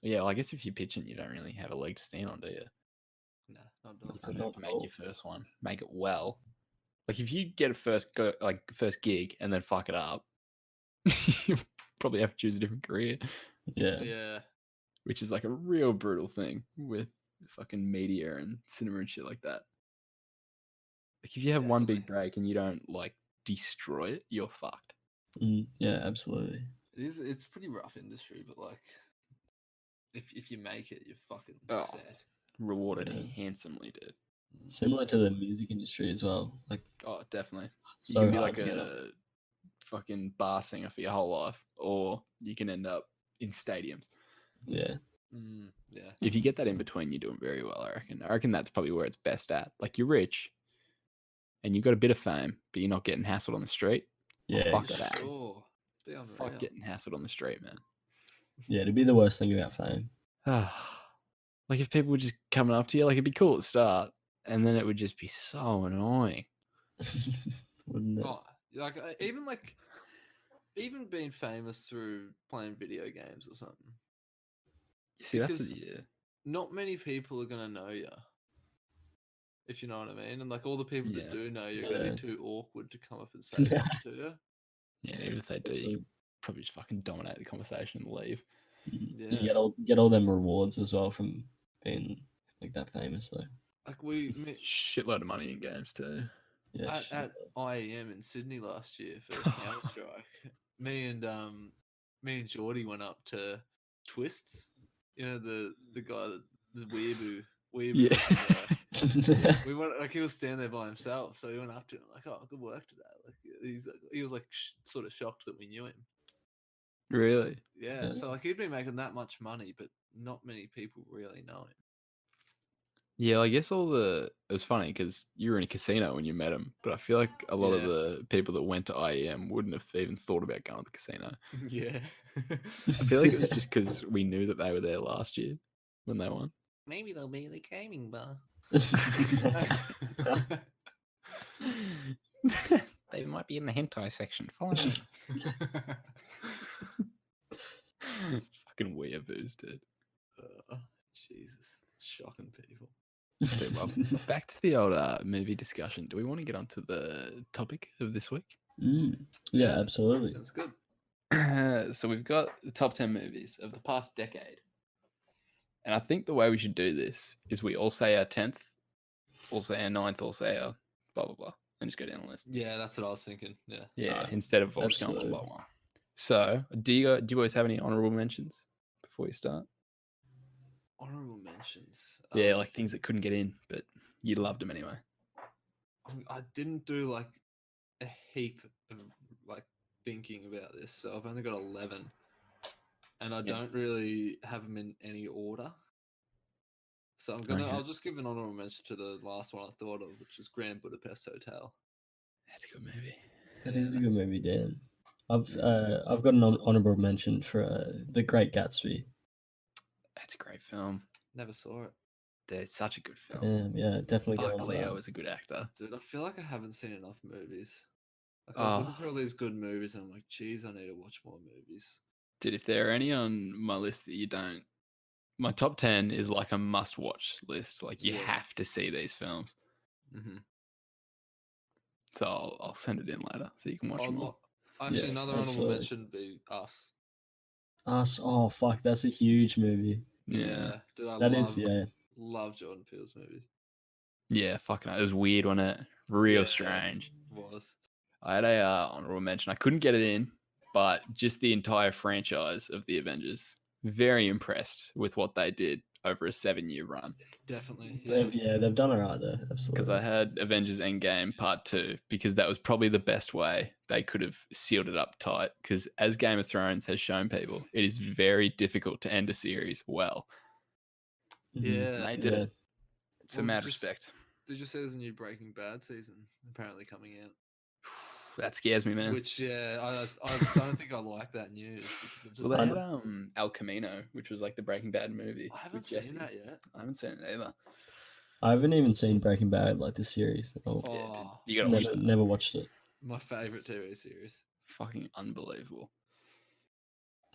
S1: well, I guess if you're pitching, you don't really have a leg to stand on, do you?
S3: No, not at all.
S1: You sort of
S2: not
S1: have to
S2: at
S1: make
S2: all.
S1: your first one, make it well. Like if you get a first gig and then fuck it up, you probably have to choose a different career,
S2: Yeah.
S3: Yeah,
S1: which is like a real brutal thing with fucking media and cinema and shit like that. Like if you have one big
S3: Definitely.
S1: break and you don't like destroy it, you're fucked.
S2: Yeah, absolutely.
S3: it is. It's a pretty rough industry, but like, if you make it, you're fucking
S1: Oh.
S3: set.
S1: Rewarded
S2: Yeah.
S1: handsomely, dude.
S2: Similar to the music industry as well. Like
S1: Oh, definitely.
S2: so
S1: You can be
S2: hard
S1: like
S2: to get up.
S1: a fucking bar singer for your whole life, or you can end up in stadiums.
S2: Yeah.
S3: Yeah,
S1: If you get that in between, you're doing very well, I reckon. I reckon that's probably where it's best at. Like you're rich and you've got a bit of fame, but you're not getting hassled on the street.
S2: Yeah,
S1: Fuck
S2: exactly.
S1: that.
S3: sure. Be unreal.
S1: Fuck getting hassled on the street, man.
S2: Yeah, it'd be the worst thing about fame.
S1: Like if people were just coming up to you, like it'd be cool at the start, and then it would just be so annoying.
S2: Wouldn't it?
S3: Oh, even being famous through playing video games or something.
S1: You see, that's
S3: Because-
S1: yeah.
S3: Not many people are gonna know you. If you know what I mean, and like all the people
S1: Yeah.
S3: that do know you are gonna
S2: Yeah.
S3: be too awkward to come up and say something to you.
S1: Yeah, even if they do, you probably just fucking dominate the conversation and leave.
S2: You
S3: Yeah.
S2: get all them rewards as well from being like that famous though.
S3: Like
S1: Shitload of money in games too.
S2: Yeah.
S3: at IEM in Sydney last year for Counter Strike, me and Geordie went up to Twists. You know the guy that the weeaboo.
S1: Yeah.
S3: We went like he was standing there by himself, so we went up to him like, "Oh, good work today." Like he was like sort of shocked that we knew him.
S1: Really?
S3: Yeah,
S2: Yeah.
S3: so like he'd been making that much money, but not many people really know him.
S1: Yeah, I guess it was funny because you were in a casino when you met him, but I feel like a lot of
S3: Yeah.
S1: the people that went to IEM wouldn't have even thought about going to the casino.
S3: Yeah.
S1: I feel like it was just because we knew that they were there last year when they won.
S3: Maybe they'll be in the gaming bar.
S1: They might be in the hentai section. Follow me. Fucking weeaboos, dude.
S3: Jesus, shocking people.
S1: Okay, well, back to the old movie discussion. Do we want to get onto the topic of this week?
S2: Yeah, absolutely.
S3: Sounds good.
S1: So we've got the top 10 movies of the past decade. And I think the way we should do this is we all say our 10th also our ninth, also our blah blah blah, and just go down the list.
S3: Yeah, that's what I was thinking. Yeah.
S1: Yeah,
S2: Alright,
S1: instead of all just going one by
S2: absolutely.
S1: one. So, do you guys have any honorable mentions before you start?
S3: Honorable mentions.
S1: Yeah, like things that couldn't get in, but you loved them anyway.
S3: I didn't do like a heap of like thinking about this, so I've only got 11, and I
S1: Yep.
S3: don't really have them in any order. So I'll just give an honorable mention to the last one I thought of, which is Grand Budapest Hotel.
S1: That's a good movie.
S2: That is a good movie, Dan. I've
S1: Yeah.
S2: I've got an honorable mention for The Great Gatsby.
S1: That's a great film.
S3: Never saw it.
S1: It's such a good film.
S2: Yeah, definitely go
S1: Fuck,
S2: on
S1: Leo
S2: that.
S1: is a good actor.
S3: Dude, I feel like I haven't seen enough movies. Like I was looking through all these good movies, and I'm like, geez, I need to watch more movies.
S1: Dude, if there are any on my list that you don't, my top 10 is like a must-watch list. Like you
S3: Yeah.
S1: have to see these films.
S3: Mm-hmm.
S1: So I'll send it in later so you can watch them all.
S3: Actually,
S2: Yeah,
S3: another honorable
S2: absolutely.
S3: mention would be Us.
S2: Us. Oh fuck, that's a huge movie.
S1: Yeah.
S3: Dude, I
S2: That
S3: love
S2: is yeah.
S3: love Jordan Peele's movies.
S1: Yeah, fucking it was weird, wasn't it? Real
S3: Yeah.
S1: strange.
S3: Was.
S1: I had a honorable mention. I couldn't get it in, but just the entire franchise of the Avengers. Very impressed with what they did over a 7-year run.
S3: Definitely. Yeah.
S2: They've done alright there.
S1: Because
S2: Absolutely.
S1: I had Avengers Endgame Part 2, because that was probably the best way they could have sealed it up tight. Because as Game of Thrones has shown people, it is very difficult to end a series well.
S2: Mhm.
S3: Yeah.
S1: And they did it. It's a
S3: Well,
S1: mad
S3: just-
S1: respect.
S3: Did you say there's a new Breaking Bad season apparently coming out?
S1: That scares me, man.
S3: Which I don't think I like that news. Because I'm just
S1: Well, they
S3: like,
S1: had El Camino, which was like the Breaking Bad movie.
S3: I
S1: with
S3: haven't
S1: Jesse.
S3: seen that yet.
S1: I haven't seen it either.
S2: I haven't even seen Breaking Bad, like the series at all.
S1: Yeah, dude,
S3: Oh,
S1: you gotta watch
S2: Never
S1: that.
S2: never watched it.
S3: my favorite TV series.
S1: Fucking unbelievable.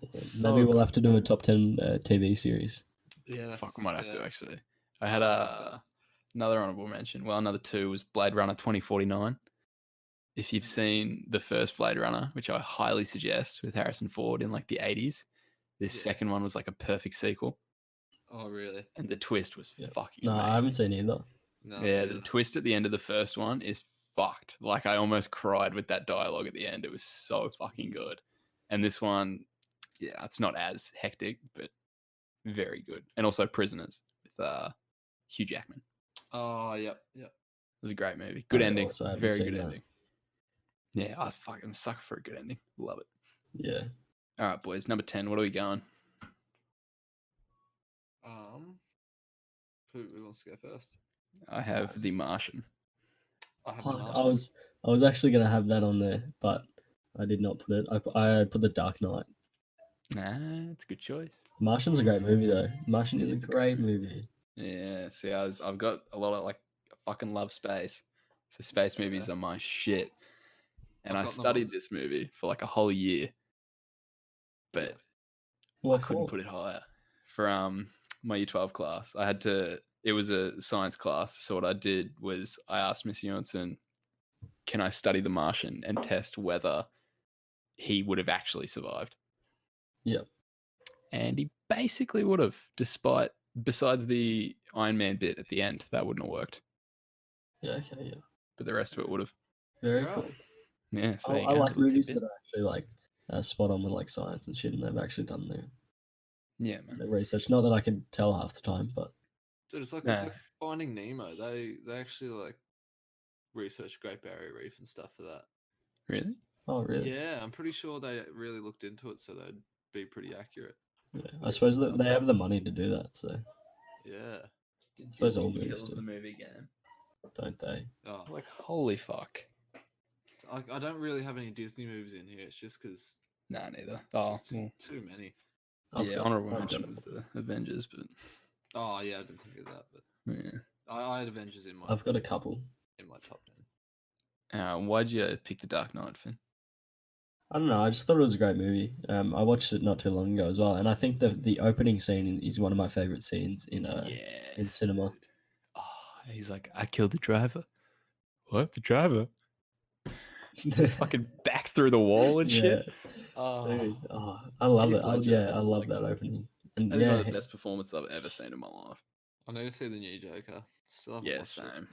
S2: Yeah,
S1: So
S2: maybe we'll
S1: good.
S2: have to do a top 10 TV series.
S3: Yeah, that's,
S1: Fuck, I might have to
S3: yeah.
S1: actually. I had
S3: I like that.
S1: another honorable mention. Well, another two was Blade Runner 2049. If you've seen the first Blade Runner, which I highly suggest, with Harrison Ford in like the 80s, this
S3: Yeah.
S1: second one was like a perfect sequel,
S3: Oh, really?
S1: and the twist was
S2: Yeah.
S1: fucking
S2: No,
S1: amazing.
S2: I haven't seen either.
S3: No.
S1: Yeah,
S3: neither.
S1: the twist at the end of the first one is fucked. Like I almost cried with that dialogue at the end. It was so fucking good. And this one, yeah, it's not as hectic, but very good. And also Prisoners with Hugh Jackman.
S3: Oh, yep.
S1: It was a great movie. Good
S2: I
S1: ending.
S2: also haven't
S1: Very
S2: seen
S1: good
S2: that.
S1: ending. Yeah, I'm a sucker for a good ending. Love it.
S2: Yeah.
S1: All right, boys. Number 10. What are we going?
S3: Who wants to go first?
S1: I have The Martian.
S3: I have
S2: Fuck,
S3: The
S2: I
S3: Martian.
S2: was actually gonna have that on there, but I did not put it. I put The Dark Knight.
S1: Nah, it's a good choice.
S2: Martian's a great movie though. Martian
S1: It
S2: is a
S1: is a
S2: great
S1: great
S2: movie.
S1: Yeah, see, I've got a lot of like, I fucking love space. So space movies
S3: Yeah.
S1: are my shit. And
S3: I've
S1: I
S3: got them
S1: studied
S3: on.
S1: this movie for like a whole year, but
S2: What
S1: I couldn't
S2: for?
S1: put it higher. For my year 12 class, I had to. It was a science class, so what I did was I asked Miss Ewanson, "Can I study The Martian and test whether he would have actually survived?"
S2: Yep.
S1: And he basically would have, besides the Iron Man bit at the end, that wouldn't have worked.
S2: Yeah. Okay. Yeah.
S1: But the rest of it would have.
S2: Very
S3: Right.
S2: cool.
S1: Yeah, so
S2: I,
S1: there you
S2: I
S1: go,
S2: like
S1: little
S2: movies
S1: tidbit.
S2: that are actually like spot on with like science and shit, and they've actually done
S1: Yeah, man.
S2: their research. Not that I can tell half the time, but
S3: Dude, it's like
S1: Nah.
S3: Finding Nemo. They actually like researched Great Barrier Reef and stuff for that.
S1: Really?
S2: oh really?
S3: Yeah, I'm pretty sure they really looked into it, so they'd be pretty accurate.
S2: Yeah. I
S3: with
S2: suppose
S3: stuff.
S2: that they have the money to do that, so
S3: Yeah.
S2: suppose all movies
S1: kills
S2: do.
S1: the movie game.
S2: don't they?
S3: Oh,
S1: Like, holy fuck.
S3: I don't really have any Disney movies in here. It's just because
S1: Nah, neither. Oh,
S3: just too many.
S2: I've
S1: yeah,
S2: got-
S1: honorable
S2: I've
S1: mention
S2: got-
S1: was the Avengers, but
S3: Oh yeah, I didn't think of that, but
S1: yeah.
S3: I had Avengers in my
S2: I've got a couple.
S3: top 10.
S1: Why'd you pick The Dark Knight, Finn?
S2: I don't know. I just thought it was a great movie. I watched it not too long ago as well, and I think the opening scene is one of my favorite scenes in
S1: Yeah.
S2: cinema.
S1: Oh, he's like, I killed the driver. What? The driver? Fucking backs through the wall and shit.
S2: Yeah,
S1: Oh,
S2: dude. Oh, I love
S1: Heath
S2: it.
S1: Ledger,
S2: I love
S1: like,
S2: that opening. And
S1: that is one
S2: yeah,
S1: of the best performances I've ever seen in my life.
S3: I need to see the new Joker. Still haven't
S1: Yeah,
S3: watched it.
S1: same.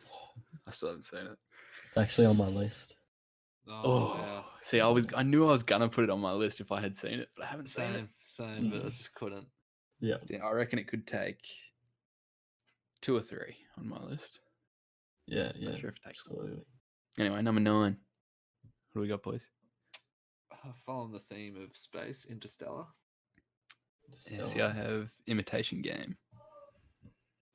S1: I still haven't seen it.
S2: It's actually on my list.
S3: Oh, yeah.
S1: See, I knew I was gonna put it on my list if I had seen it, but I haven't seen it.
S3: Same, but I just couldn't.
S2: Yeah.
S1: See, I reckon it could take 2 or 3 on my list.
S2: Yeah.
S1: Not sure if it takes one.
S2: Absolutely.
S1: Anyway, number 9. What do we got, boys?
S3: Following the theme of space, Interstellar.
S1: Yeah, see, I have Imitation Game.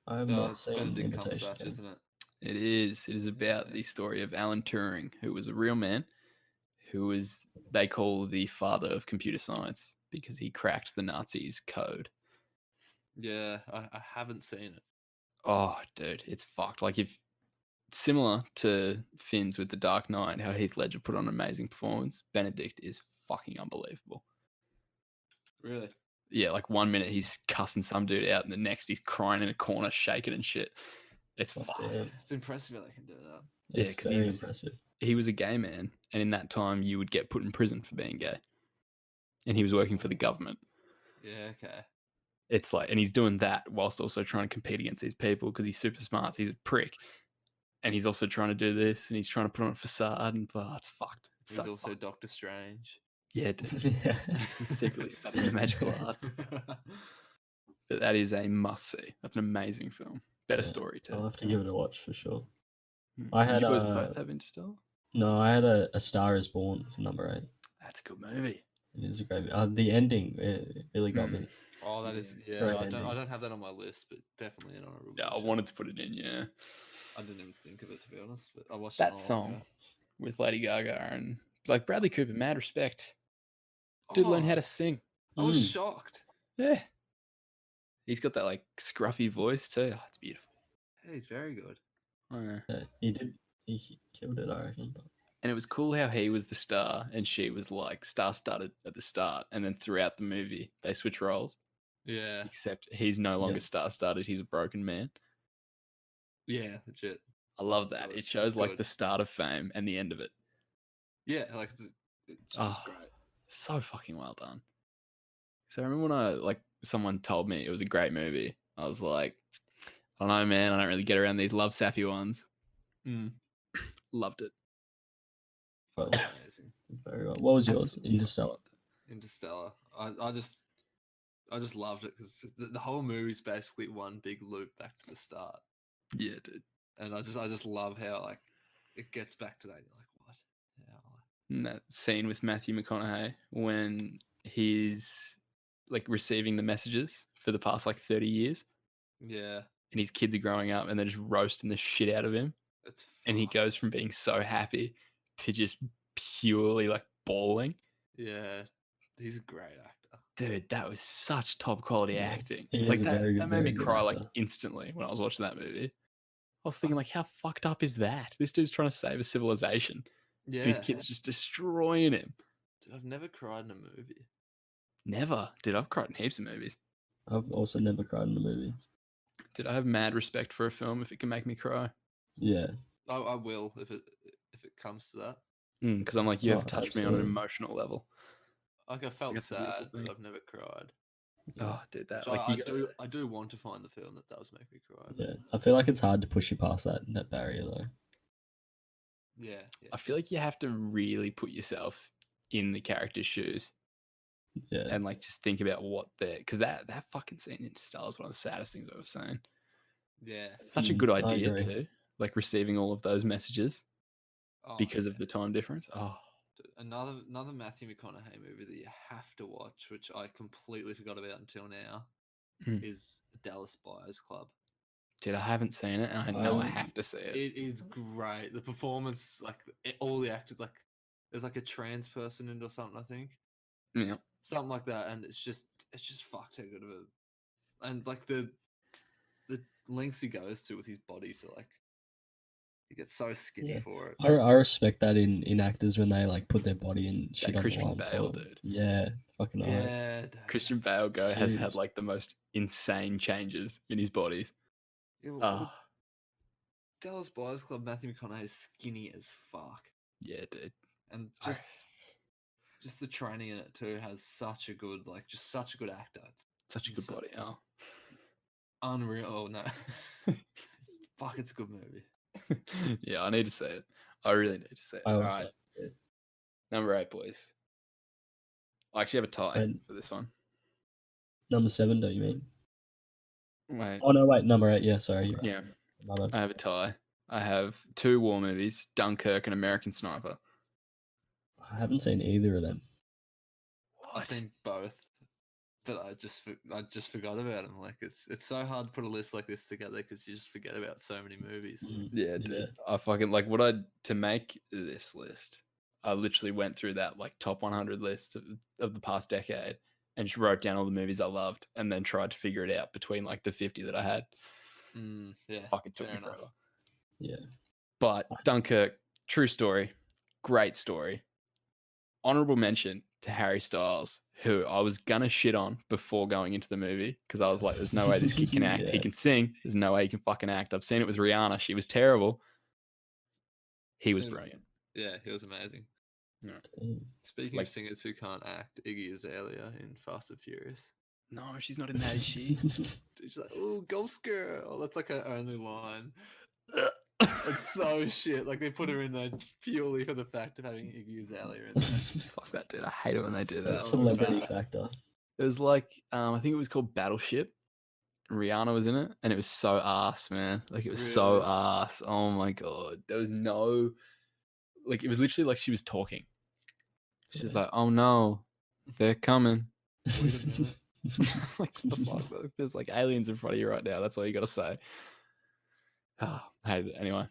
S2: I have
S3: No,
S2: not
S3: it's
S2: seen
S3: Benedict
S2: Imitation
S3: Cumberbatch,
S2: Game.
S3: isn't it?
S1: It is. It is about
S3: Yeah.
S1: the story of Alan Turing, who was a real man, who was, they call the father of computer science because he cracked the Nazis' code.
S3: Yeah, I haven't seen it.
S1: Oh, dude, it's fucked. Like, if similar to Finn's with The Dark Knight, how Heath Ledger put on an amazing performance, Benedict is fucking unbelievable.
S3: Really?
S1: Yeah, like 1 minute he's cussing some dude out, and the next he's crying in a corner, shaking and shit. It's
S2: Oh,
S1: fucked.
S2: damn.
S3: It's impressive how they can do that.
S1: Yeah,
S2: It's
S1: 'cause
S2: very
S1: he's-
S2: impressive.
S1: He was a gay man, and in that time you would get put in prison for being gay. And he was working for the government.
S3: Yeah, okay.
S1: It's like, and he's doing that whilst also trying to compete against these people because he's super smart. So he's a prick, and he's also trying to do this, and he's trying to put on a facade, and it's fucked. It's
S3: He's
S1: so
S3: also
S1: fucked.
S3: Doctor Strange.
S1: Yeah, dude.
S2: Yeah.
S1: He's secretly studying the magical arts. But that is a must see. That's an amazing film. Better
S2: Yeah,
S1: story too.
S2: I'll have to give it a watch for sure.
S1: Hmm.
S2: I
S1: Did
S2: had
S1: you both have Interstellar?
S2: No, I had a Star Is Born for number 8.
S1: That's a good movie.
S2: It is a great. The ending it really got me.
S3: Oh, that is
S1: Yeah,
S2: great
S3: I
S2: ending.
S3: don't have that on my list, but definitely an honorable
S1: Yeah, I
S3: mention.
S1: wanted to put it in. Yeah,
S3: I didn't even think of it, to be honest. But I watched
S1: that
S3: it not long
S1: song
S3: ago.
S1: with Lady Gaga and like Bradley Cooper. Mad respect. Dude learned how
S3: Oh,
S1: to sing.
S3: I was
S2: Mm.
S3: shocked.
S1: Yeah, he's got that like scruffy voice too. Oh, it's beautiful.
S3: Yeah, he's very good.
S1: Oh, yeah.
S2: Yeah, he did. He killed it, I reckon. But
S1: And it was cool how he was the star and she was like star-studded at the start, and then throughout the movie they switch roles.
S3: Yeah,
S1: Except he's no longer
S2: Yeah.
S1: star-studded; he's a broken man.
S3: yeah, legit.
S1: I love that.
S3: Good.
S1: It shows
S3: That's
S1: like
S3: good.
S1: the start of fame and the end of it.
S3: Yeah, like it's just
S1: Oh.
S3: great.
S1: So fucking well done. So I remember when someone told me it was a great movie. I was like, I don't know, man. I don't really get around these love sappy ones.
S3: Mm.
S1: Loved it.
S2: well,
S3: Amazing.
S2: very well. What was yours?
S1: Absolutely
S2: Interstellar.
S1: loved it.
S3: Interstellar. I just loved it because the whole movie's basically one big loop back to the start,
S1: Yeah, dude.
S3: and I just love how like it gets back to that. You're like, what? Yeah.
S1: And that scene with Matthew McConaughey when he's like receiving the messages for the past like 30 years,
S3: Yeah,
S1: and his kids are growing up and they're just roasting the shit out of him.
S3: it's
S1: And he
S3: fucked.
S1: goes from being so happy to just purely like bawling.
S3: Yeah, he's a great actor.
S1: Dude, that was such top quality
S2: Yeah,
S1: acting.
S2: he
S1: Like
S2: is a
S1: that,
S2: very
S1: that made me
S2: good
S1: cry like
S2: actor.
S1: instantly when I was watching that movie. I was thinking like, how fucked up is that? This dude's trying to save a civilization,
S3: Yeah,
S1: and his kid's just destroying him.
S3: dude, I've never cried in a movie.
S1: Never, dude. I've cried in heaps of movies.
S2: I've also never cried in a movie.
S1: Dude, I have mad respect for a film if it can make me cry.
S2: Yeah.
S3: I will if it comes to that.
S1: Because I'm like, you have
S2: Oh,
S1: touched me on an
S2: absolutely.
S1: emotional level.
S3: Like I felt
S1: that's a beautiful
S3: sad, but
S1: thing.
S3: I've never cried.
S1: Oh, dude, that
S3: Which
S1: like
S3: I do want to find the film that does make me cry. but
S2: Yeah. I feel like it's hard to push you past that barrier though.
S3: Yeah, yeah.
S1: I feel like you have to really put yourself in the character's shoes
S2: Yeah.
S1: and like just think about what they're, because that fucking scene in Interstellar is one of the saddest things I've ever seen.
S3: Yeah.
S1: It's such a
S2: Mm,
S1: good
S2: I
S1: idea
S2: agree.
S1: too, like receiving all of those messages
S3: Oh,
S1: because of
S3: yeah.
S1: the time difference. Oh,
S3: Dude, another Matthew McConaughey movie that you have to watch, which I completely forgot about until now,
S1: Hmm.
S3: is Dallas Buyers Club.
S1: dude, I haven't seen it, and I know I
S2: Um,
S1: have to see it.
S3: It is great. The performance, like all the actors, like there's like a trans person in it or something, I think,
S1: Yeah,
S3: something like that, and it's just fucked how good of it, and like the lengths he goes to with his body to like, he gets so skinny
S2: Yeah.
S3: for it.
S2: I respect that in actors when they like put their body and shit on
S1: Christian
S2: the line
S1: Bale,
S2: for it.
S1: dude.
S2: Yeah. Fucking
S1: Yeah.
S2: right.
S3: Yeah, dude,
S1: Christian
S3: that's-
S1: Bale has had
S2: huge.
S1: like the most insane changes in his bodies.
S3: Yeah, well,
S1: Oh,
S3: Dallas Buyers Club, Matthew McConaughey is skinny as fuck,
S1: yeah, dude.
S3: and just the training in it too has such a good actor. It's
S1: Such a good
S3: insane.
S1: body. Oh,
S3: unreal. Oh no, fuck, it's a good movie.
S1: Yeah, I need to say it. I really need to say it.
S2: I
S1: All
S2: also
S1: right, number 8, boys. I actually have a tie
S2: And-
S1: for this one.
S2: number 7. Don't you mean?
S1: Wait,
S2: Oh no, wait, number 8. Yeah, sorry. You're right.
S1: yeah,
S2: My bad.
S1: I have a tie. I have 2 war movies: Dunkirk and American Sniper.
S2: I haven't seen either of them.
S3: I've seen both, but I just forgot about them. Like it's so hard to put a list like this together because you just forget about so many movies.
S1: Yeah, dude. I fucking like to make this list. I literally went through that like top 100 list of the past decade and just wrote down all the movies I loved and then tried to figure it out between like the 50 that I had.
S3: Yeah,
S1: Fucking took
S3: fair
S1: me
S3: enough.
S1: forever.
S2: Yeah.
S1: But Dunkirk, true story, great story. Honorable mention to Harry Styles, who I was gonna shit on before going into the movie because I was like, "There's no way this kid can act.
S2: Yeah.
S1: He can sing. There's no way he can fucking act." I've seen it with Rihanna. She was terrible. He was
S3: Same with-
S1: brilliant.
S3: Yeah, he was amazing.
S2: Damn.
S3: Speaking
S1: Like-
S3: of singers who can't act, Iggy Azalea in Fast and Furious.
S1: No, she's not in that, is she?
S3: She's like, "Oh, Ghost Girl." That's like her only line. It's so shit. Like they put her in there purely for the fact of having Iggy Azalea in there.
S1: Fuck that, dude. I hate it when they do that.
S3: So
S2: Celebrity
S3: bad.
S2: factor.
S1: It was like, I think it was called Battleship. Rihanna was in it, and it was so ass, man. Like it was so
S3: Really?
S1: ass. Oh my god, there was no, like it was literally like she was talking. She's
S2: Yeah.
S1: like, "Oh no, they're coming."
S3: Wait a minute.
S1: Like what the fuck? Like, there's like aliens in front of you right now. That's all you gotta say. Ah, hated it. Anyway,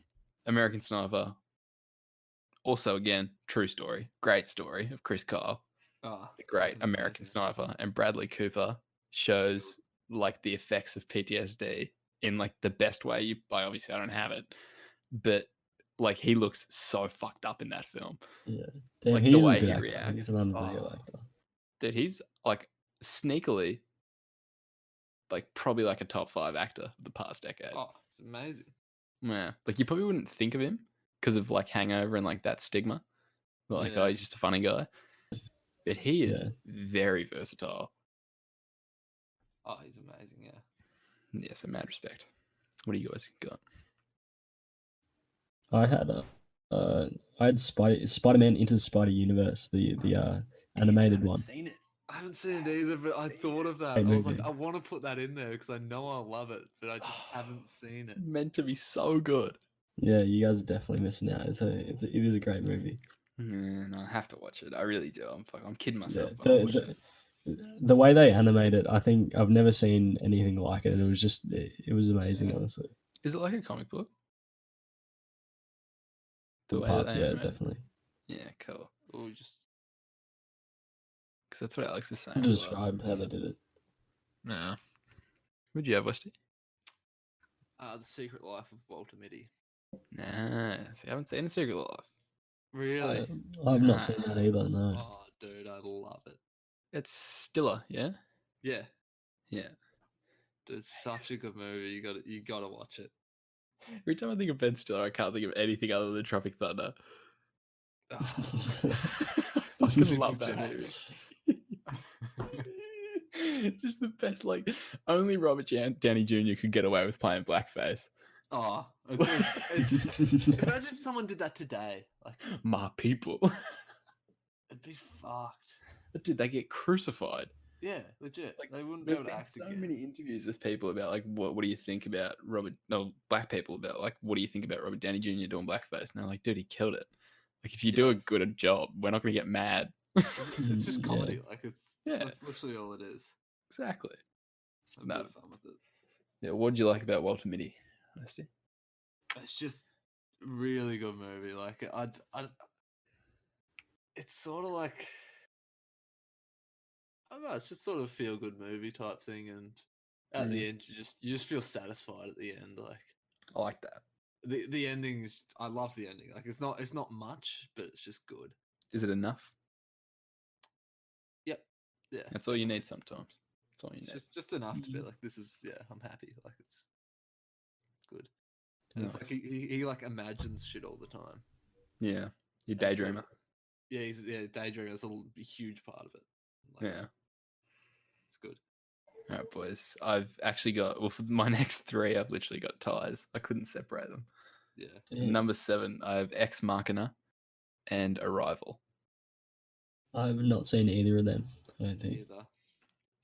S1: American Sniper. Also, again, true story, great story of Chris Kyle,
S3: Oh,
S1: the great
S3: fucking
S1: American
S3: amazing.
S1: Sniper, and Bradley Cooper shows like the effects of PTSD in like the best way. Obviously I don't have it, but like he looks so fucked up in that film.
S2: Yeah. Damn,
S1: Like,
S2: he
S1: the
S2: is a
S1: way
S2: good
S1: he
S2: actor.
S1: reacts.
S2: He's an unreal
S1: Oh.
S2: actor.
S1: Dude, he's like sneakily like probably like a top 5 actor of the past decade.
S3: Oh, it's amazing.
S1: Yeah, like you probably wouldn't think of him because of like Hangover and like that stigma. But, like, oh,
S3: Yeah.
S1: he's just a funny guy. But he is
S2: Yeah.
S1: very versatile.
S3: Oh, he's amazing. Yeah.
S1: Yeah, so mad respect. What do you guys got?
S2: I had Spider-Man Into the Spider Universe, the animated one.
S1: Seen it.
S3: I haven't seen it either, but I thought of that.
S2: Great
S3: I was like,
S2: movie.
S3: I want to put that in there because I know I'll love it, but I just haven't seen
S1: It's
S3: it.
S1: meant to be so good.
S2: Yeah, you guys are definitely missing out. It is a great movie.
S1: No, I have to watch it. I really do. I'm kidding
S2: Yeah,
S1: myself. But I'll watch it.
S2: the way they animate it, I think I've never seen anything like it, and it was amazing,
S3: Yeah.
S2: honestly.
S1: Is it like a comic book? The
S2: The
S1: way
S2: parts,
S1: they
S2: yeah,
S1: animate it?
S2: definitely.
S1: Yeah, cool.
S3: Oh, just
S1: Because that's what Alex was saying.
S2: Could
S1: as well.
S2: describe how they did it.
S1: No. Would you have, Westy?
S3: The Secret Life of Walter Mitty.
S1: Nah. See, I haven't seen The Secret Life.
S3: Really?
S2: I've not seen that either. No.
S3: Oh, dude, I love it.
S1: It's Stiller, yeah?
S3: Yeah,
S1: Yeah.
S3: dude, it's such a good movie. You gotta watch it.
S1: Every time I think of Ben Stiller, I can't think of anything other than Tropic Thunder.
S3: Oh,
S1: I fucking
S3: Super
S1: love that
S3: bad.
S1: movie. Just the best, like, only Robert Downey Jr. could get away with playing blackface.
S3: Oh, it's, imagine if someone did that today. Like,
S1: My people.
S3: it'd be fucked.
S1: Dude, they get crucified.
S3: Yeah, legit.
S1: Like,
S3: They wouldn't be
S1: There's
S3: able to
S1: been
S3: act
S1: so
S3: again.
S1: many interviews with people about, like, what do you think about black people about, like, what do you think about Robert Downey Jr. doing blackface? And they're like, dude, he killed it. Like, if you do a good job, we're not going to get mad.
S3: It's just
S2: Yeah.
S3: comedy. Like
S1: Yeah.
S3: that's literally all it is.
S1: Exactly.
S3: Have
S1: No.
S3: a bit of fun with it.
S1: Yeah, what did you like about Walter Mitty? Honesty?
S3: It's just really good movie. Like it's sort of like I don't know. It's just sort of feel good movie type thing, and at the end, you just feel satisfied at the end. Like
S1: I like that.
S3: the ending is. I love the ending. Like it's not much, but it's just good.
S1: Is it enough?
S3: Yep. Yeah.
S1: That's all you need sometimes. That's all you
S3: It's
S1: need.
S3: just enough to be like this is I'm happy. Like it's good. And it's like
S1: Nice.
S3: he like imagines shit all the time.
S1: Yeah. You
S3: And so-
S1: daydreamer.
S3: Yeah, he's daydreaming is a huge part of it. Like,
S1: Yeah.
S3: it's good.
S1: All right, boys. I've actually got, well, for my next 3, I've literally got ties. I couldn't separate them.
S3: Yeah.
S2: Damn.
S1: Number 7, I have Ex Machina and Arrival.
S2: I've not seen either of them. I don't think.
S3: Either.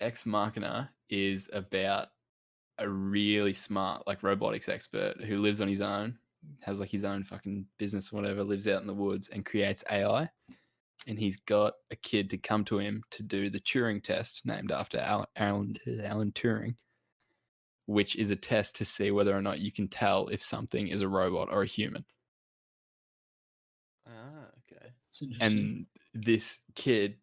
S1: Ex Machina is about a really smart, like, robotics expert who lives on his own, has like his own fucking business or whatever, lives out in the woods and creates AI. And he's got a kid to come to him to do the Turing test, named after Alan Turing, which is a test to see whether or not you can tell if something is a robot or a human.
S3: Ah, okay.
S2: It's interesting.
S1: And this kid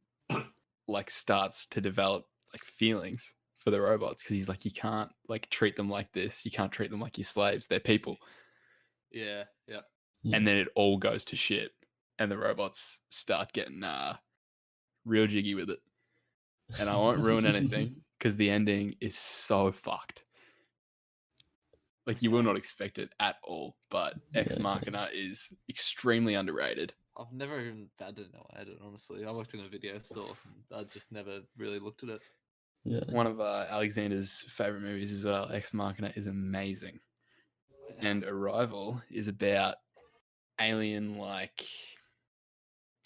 S1: like starts to develop like feelings for the robots because he's like, you can't like treat them like this. You can't treat them like your slaves. They're people.
S3: Yeah. Yeah.
S2: Yeah.
S1: And then it all goes to shit, and the robots start getting real jiggy with it. And I won't ruin anything because the ending is so fucked. Like, you will not expect it at all, but Ex
S2: okay.
S1: Machina is extremely underrated.
S3: I've never even batted an eye at it, honestly. I worked in a video store. I just never really looked at it.
S2: Yeah.
S1: One of Alexander's favorite movies as well. Ex Machina is amazing. And Arrival is about alien, like,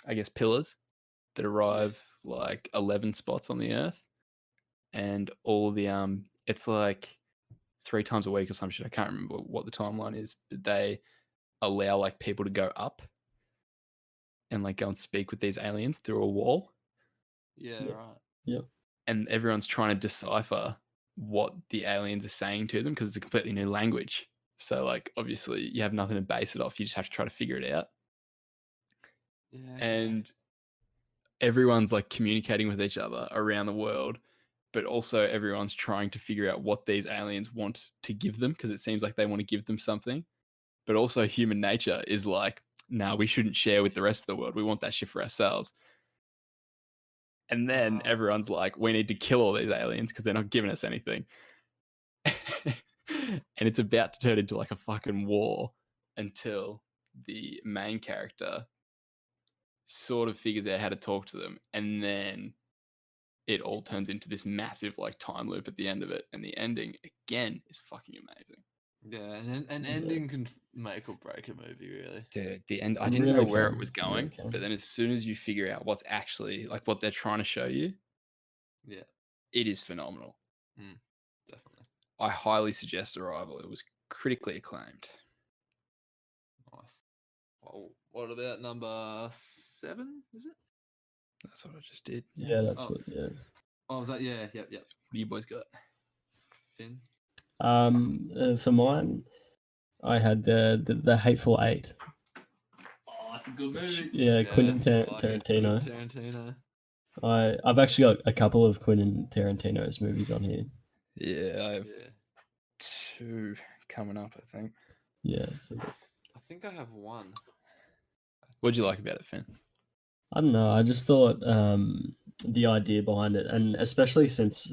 S1: I guess, pillars that arrive like 11 spots on the Earth, and all the it's like 3 times a week or some shit. I can't remember what the timeline is, but they allow like people to go up and like go and speak with these aliens through a wall.
S3: Yeah,
S2: Yeah.
S3: right.
S2: Yep.
S1: And everyone's trying to decipher what the aliens are saying to them because it's a completely new language. So like obviously you have nothing to base it off. You just have to try to figure it out.
S3: Yeah. Okay.
S1: And everyone's like communicating with each other around the world, but also everyone's trying to figure out what these aliens want to give them because it seems like they want to give them something. But also human nature is like, nah, we shouldn't share with the rest of the world. We want that shit for ourselves. And then everyone's like, we need to kill all these aliens because they're not giving us anything. And it's about to turn into like a fucking war until the main character sort of figures out how to talk to them. And then it all turns into this massive like time loop at the end of it. And the ending, again, is fucking amazing.
S3: Yeah, and an ending can make or break a movie, really.
S1: Dude, the end, I
S2: It
S1: didn't
S2: really
S1: know where
S2: can.
S1: it was
S2: It really
S1: going,
S2: can.
S1: but then as soon as you figure out what's actually like what they're trying to show you,
S3: Yeah,
S1: it is phenomenal.
S3: definitely.
S1: I highly suggest Arrival. It was critically acclaimed.
S3: Nice. Well, what about number 7? Is it?
S1: That's what I just did.
S2: Yeah, that's
S3: Oh.
S2: what. Yeah.
S3: Oh, was that? Yeah, yep.
S1: What do you boys got?
S3: Phin.
S2: For mine, I had the Hateful Eight.
S1: Oh, it's a good movie.
S2: Yeah, Quentin
S3: I like it.
S2: Tarantino.
S3: Tarantino.
S2: I've actually got a couple of Quentin Tarantino's movies on here.
S1: Yeah, I have
S3: Yeah.
S1: 2 coming up, I think.
S2: Yeah, so
S3: I think I have 1.
S1: What'd you like about it, Phin?
S2: I don't know. I just thought the idea behind it, and especially since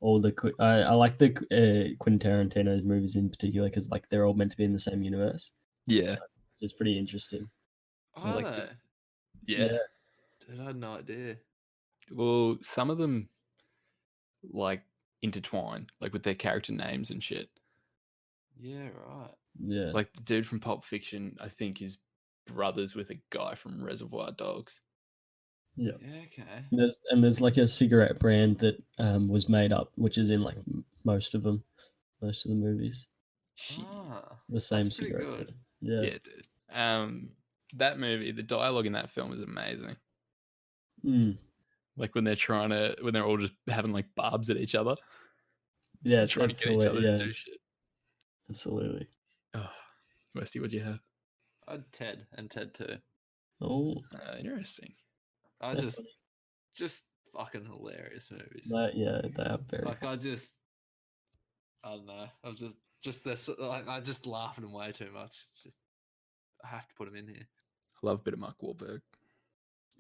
S2: all the I like the Quentin Tarantino's movies in particular because like they're all meant to be in the same universe.
S1: Yeah.
S2: It's pretty interesting.
S3: Are
S2: like
S3: they?
S1: Yeah.
S3: Dude, I had no idea.
S1: Well, some of them like intertwine, like with their character names and shit.
S3: Yeah, right.
S2: Yeah.
S1: Like the dude from Pulp Fiction, I think, is brothers with a guy from Reservoir Dogs.
S2: Yeah.
S3: Yeah, okay.
S2: There's like a cigarette brand that was made up, which is in like most of them, most of the movies.
S3: Ah,
S2: The same
S3: that's pretty
S2: cigarette
S3: good.
S2: brand. Yeah.
S1: Yeah, dude. That movie, the dialogue in that film is amazing.
S2: Mm.
S1: Like when they're all just having like barbs at each other.
S2: Yeah,
S1: Trying to get each other to do shit.
S2: Absolutely.
S1: Oh, Westy, what'd you have?
S3: I had Ted and Ted 2.
S2: Oh,
S1: Interesting.
S3: I
S2: That's
S3: just fucking hilarious movies.
S2: they are very.
S3: Like I don't know. I'm just this. Like, I just laugh at them way too much. Just I have to put them in here.
S1: I love a bit of Mark Wahlberg.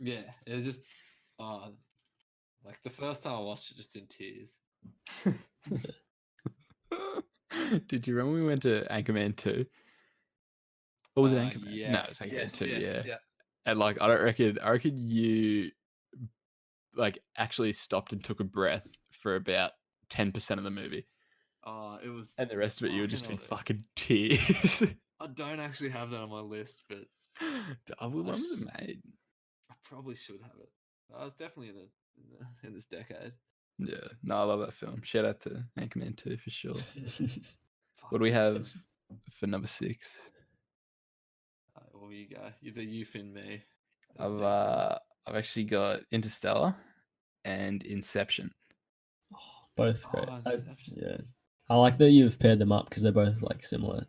S3: Yeah, it just like the first time I watched it, just in tears.
S1: Did you remember we went to Anchorman 2? Or was it Anchorman?
S3: Yes,
S1: No, it's Anchorman 2,
S3: yes,
S1: yeah. And like I reckon you like actually stopped and took a breath for about 10% of the movie,
S3: It was.
S1: and the rest of it you would just be
S3: fucking
S1: fucking tears.
S3: I don't actually have that on my list, but
S1: When was it made?
S3: I probably should have it. I was definitely in this decade.
S1: Yeah, no, I love that film. Shout out to Anchorman 2 for sure.
S3: Fuck,
S1: What do we
S3: it's-
S1: have
S2: it's-
S1: for number 6?
S3: Well, you go. You Finn me. That's
S1: I've
S3: me.
S1: I've actually got Interstellar and Inception.
S2: Both great.
S3: Inception.
S2: Yeah, I like that you've paired them up because they're both like similar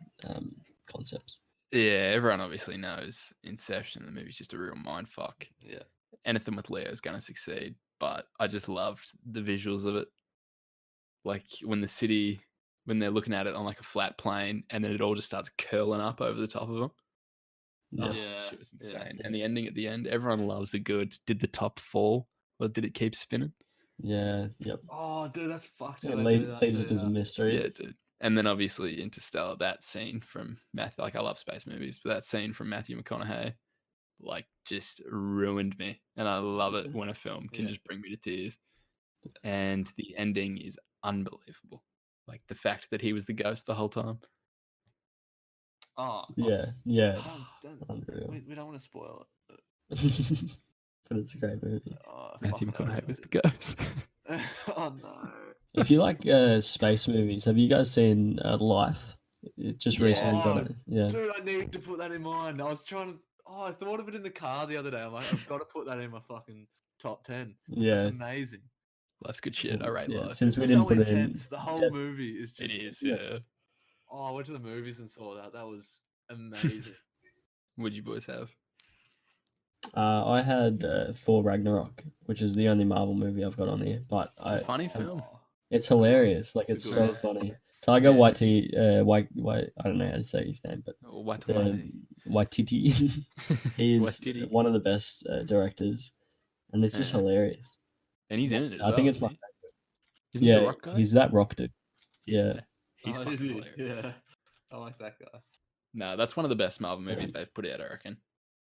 S2: concepts.
S1: Yeah, everyone obviously knows Inception. The movie's just a real mind fuck.
S3: Yeah.
S1: Anything with Leo is going to succeed, but I just loved the visuals of it. Like when they're looking at it on like a flat plane, and then it all just starts curling up over the top of them.
S2: Yeah.
S3: Yeah.
S1: Shit was
S3: yeah.
S1: insane. And the ending at the end, everyone loves a good. Did the top fall, or did it keep spinning?
S2: Yeah. Yep.
S3: Oh, dude, that's fucked.
S2: It
S3: how they do that
S2: leaves
S3: too,
S2: it as a mystery.
S1: Yeah, dude. And then obviously Interstellar, that scene from Matthew. Like I love space movies, but that scene from Matthew McConaughey, like just ruined me. And I love it when a film can
S3: Yeah.
S1: just bring me to tears. And the ending is unbelievable. Like the fact that he was the ghost the whole time.
S3: Oh.
S2: Yeah. Yeah.
S3: Don't,
S2: Unreal.
S3: we don't want to spoil it.
S2: But it's a great movie.
S3: Oh,
S1: Matthew
S3: fuck,
S1: McConaughey was the ghost.
S3: Oh no.
S2: If you like space movies, have you guys seen Life? It just recently got it. Yeah.
S3: Dude, I need to put that in mind. I was trying to. Oh, I thought of it in the car the other day. I'm like, I've got to put that in my fucking top 10.
S2: Yeah.
S3: That's amazing.
S1: Life's good shit. I rate
S2: Yeah,
S1: life.
S2: since we
S3: It's
S2: didn't
S3: so
S2: put it in,
S3: intense. The whole movie is
S1: It
S3: just.
S1: is, yeah.
S3: Oh, I went to the movies and saw that. That was amazing.
S1: What'd you boys have?
S2: I had Thor Ragnarok, which is the only Marvel movie I've got on here. But
S1: It's a funny film.
S3: Oh,
S2: it's hilarious. Like
S3: It's
S2: it's
S3: a
S2: so
S3: good
S2: funny. Taika
S1: Yeah.
S2: Waititi, I don't know how to say his name, but
S1: What?
S2: Waititi. He is
S1: Waititi.
S2: one of the best directors, and it's just
S1: Yeah.
S2: hilarious.
S1: And he's in it.
S2: I think it's my
S1: Isn't he
S2: yeah.
S1: the rock guy?
S2: He's that rock dude. Yeah.
S1: He's
S3: is
S1: fucking
S3: he?
S1: hilarious.
S3: Yeah. I like that guy.
S1: No, that's one of the best Marvel movies they've put out, I reckon.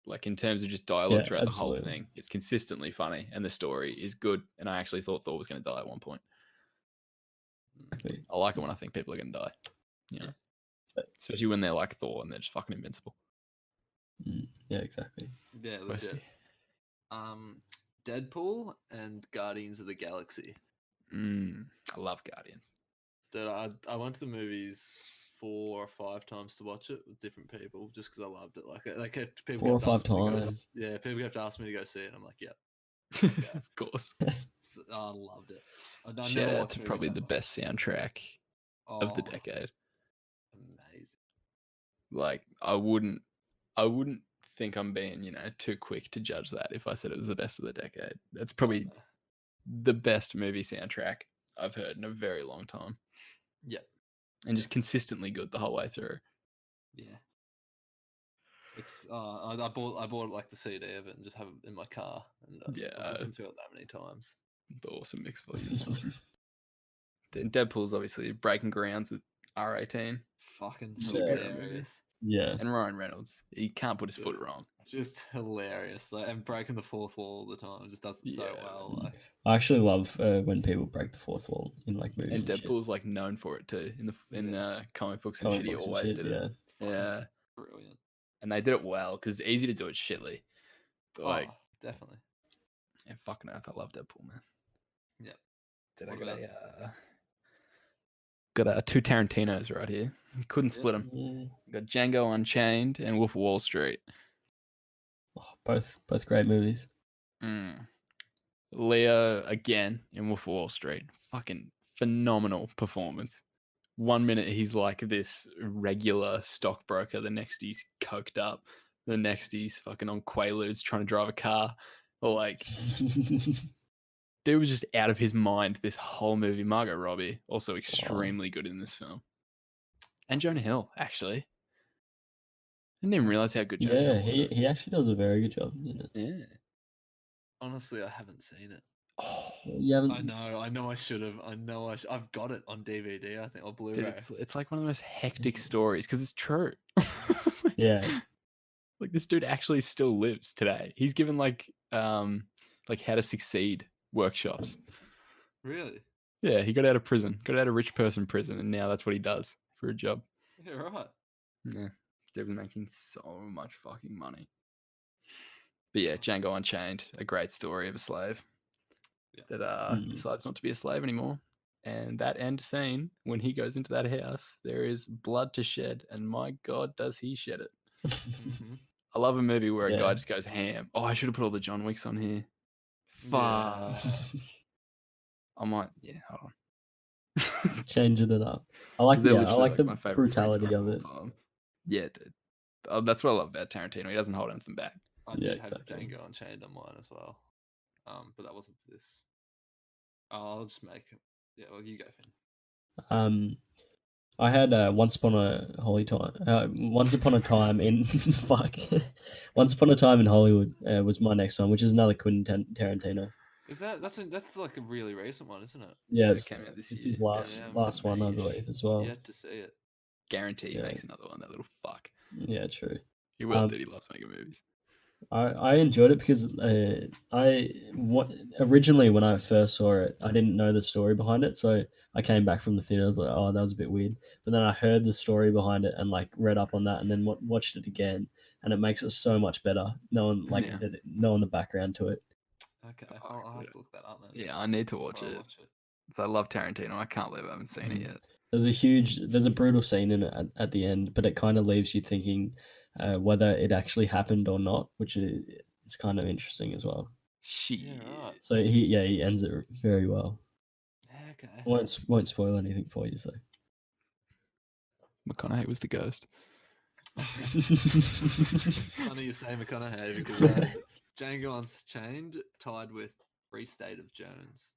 S1: Like in terms of just dialogue
S2: Yeah,
S1: throughout the whole
S2: absolutely.
S1: thing, it's consistently funny and the story is good. And I actually thought Thor was going to die at one point.
S2: Exactly.
S1: I like it when I think people are going to die. You know, especially when they're like Thor and they're just fucking invincible.
S2: Yeah, exactly.
S3: Yeah,
S1: Where's
S3: legit. Deadpool and Guardians of the Galaxy.
S1: I love Guardians.
S3: Dude, I went to the movies 4 or 5 times to watch it with different people just because I loved it. Like people
S2: 4 or
S3: kept
S2: 5
S3: asking me to go
S2: times.
S3: yeah, people kept asking me to go see it. And I'm like, yeah,
S1: Of course.
S3: So, I loved it. I
S1: Shout
S3: never
S1: out
S3: watched
S1: to
S3: movies
S1: probably
S3: that
S1: the
S3: much.
S1: best soundtrack of the
S3: Oh,
S1: decade.
S3: Amazing.
S1: Like I wouldn't think I'm being, too quick to judge that if I said it was the best of the decade. That's probably
S3: no.
S1: the best movie soundtrack I've heard in a very long time.
S3: Yeah.
S1: And just consistently good the whole way through.
S3: Yeah. It's I bought like the CD of it and just have it in my car and I've listened to it that many times.
S1: The awesome mix volume. Then Deadpool's obviously breaking grounds with R18.
S3: Fucking
S1: Superhero
S3: hilarious.
S2: Yeah.
S1: And Ryan Reynolds. He can't put his foot wrong.
S3: Just hilarious. And breaking the fourth wall all the time. Just does it so
S1: Yeah.
S3: well. Like,
S2: I actually love when people break the fourth wall in like movies.
S1: And
S2: And
S1: Deadpool's like known for it too. In the comic books and
S2: Comic
S1: shit, he
S2: books and
S1: always
S2: shit,
S1: did
S2: yeah.
S1: it. Yeah.
S3: brilliant.
S1: And they did it well because it's easy to do it shitly. Like,
S3: Oh, definitely.
S1: yeah, fucking earth, I love Deadpool, man.
S3: Yep.
S1: Did I
S3: What
S1: got 2 Tarantinos right here. Couldn't split them.
S2: Yeah.
S1: Got Django Unchained and Wolf of Wall Street.
S2: Oh, both great movies.
S1: Leo again in Wolf of Wall Street. Fucking phenomenal performance. 1 minute he's like this regular stockbroker. The next he's coked up. The next he's fucking on Quaaludes trying to drive a car. Like, dude was just out of his mind this whole movie. Margot Robbie also extremely good in this film. And Jonah Hill, actually. I didn't even realize how good Jonah Hill was.
S2: he actually does a very good job in it.
S1: Yeah.
S3: Honestly, I haven't seen it.
S1: Oh,
S2: You haven't?
S3: I know I should have. I've got it on DVD, I think, or Blu-ray.
S1: dude, it's like one of the most hectic stories because it's true.
S2: Yeah.
S1: Like this dude actually still lives today. He's given like how to succeed workshops.
S3: Really?
S1: Yeah, he got out of prison, got out of rich person prison, and now that's what he does for a job.
S3: Yeah, right.
S1: Yeah, they've been making so much fucking money. But yeah, Django Unchained, a great story of a slave
S3: Yeah.
S1: that decides not to be a slave anymore. And that end scene, when he goes into that house, there is blood to shed, and my God, does he shed it.
S3: Mhm.
S1: I love a movie where a guy
S2: Yeah.
S1: just goes ham. Oh, I should have put all the John Wicks on here.
S3: Yeah.
S1: Fuck. I might, yeah, hold on.
S2: Changing it up. I like
S1: They're
S2: I
S1: literally
S2: like
S1: like
S2: the
S1: my favorite
S2: brutality
S1: franchise
S2: of
S1: of
S2: it.
S1: all time. Yeah, dude. That's what I love about Tarantino. He doesn't hold anything back.
S3: I
S2: Yeah,
S3: did have
S2: exactly.
S3: Django Unchained on mine as well. But that wasn't for this. I'll just make it. Yeah, well, you go, Finn.
S2: I had Once Upon a Time in fuck, Once Upon a Time in Hollywood was my next one, which is another Quentin Tarantino.
S3: Is that's like a really recent one, isn't it?
S2: Yeah,
S1: It came out this
S2: it's
S1: year.
S2: his last
S3: Yeah,
S2: last one, I
S1: May-ish.
S2: believe, as well.
S3: Yet to see it.
S1: Guarantee he
S2: Yeah.
S1: makes another one, that little fuck.
S2: Yeah, true.
S1: He will, dude. He loves making movies.
S2: I enjoyed it because originally when I first saw it, I didn't know the story behind it, so I came back from the theater. I was like, oh, that was a bit weird. But then I heard the story behind it and like read up on that, and then watched it again, and it makes it so much better knowing
S1: Yeah.
S2: knowing the background to it.
S3: Okay,
S1: Fuck,
S3: I'll have
S1: dude.
S3: to look that up then.
S1: Yeah, I need to watch
S3: before I
S1: it.
S3: watch it.
S1: So I love Tarantino. I can't believe I haven't seen it yet.
S2: There's a brutal scene in it at the end, but it kind of leaves you thinking whether it actually happened or not, which is kind of interesting as well.
S1: Shit.
S3: right.
S2: So he ends it very well.
S3: Yeah, okay.
S2: Won't spoil anything for you, so.
S1: McConaughey was the ghost.
S3: Funny you say McConaughey because Django Unchained tied with Free State of Jones.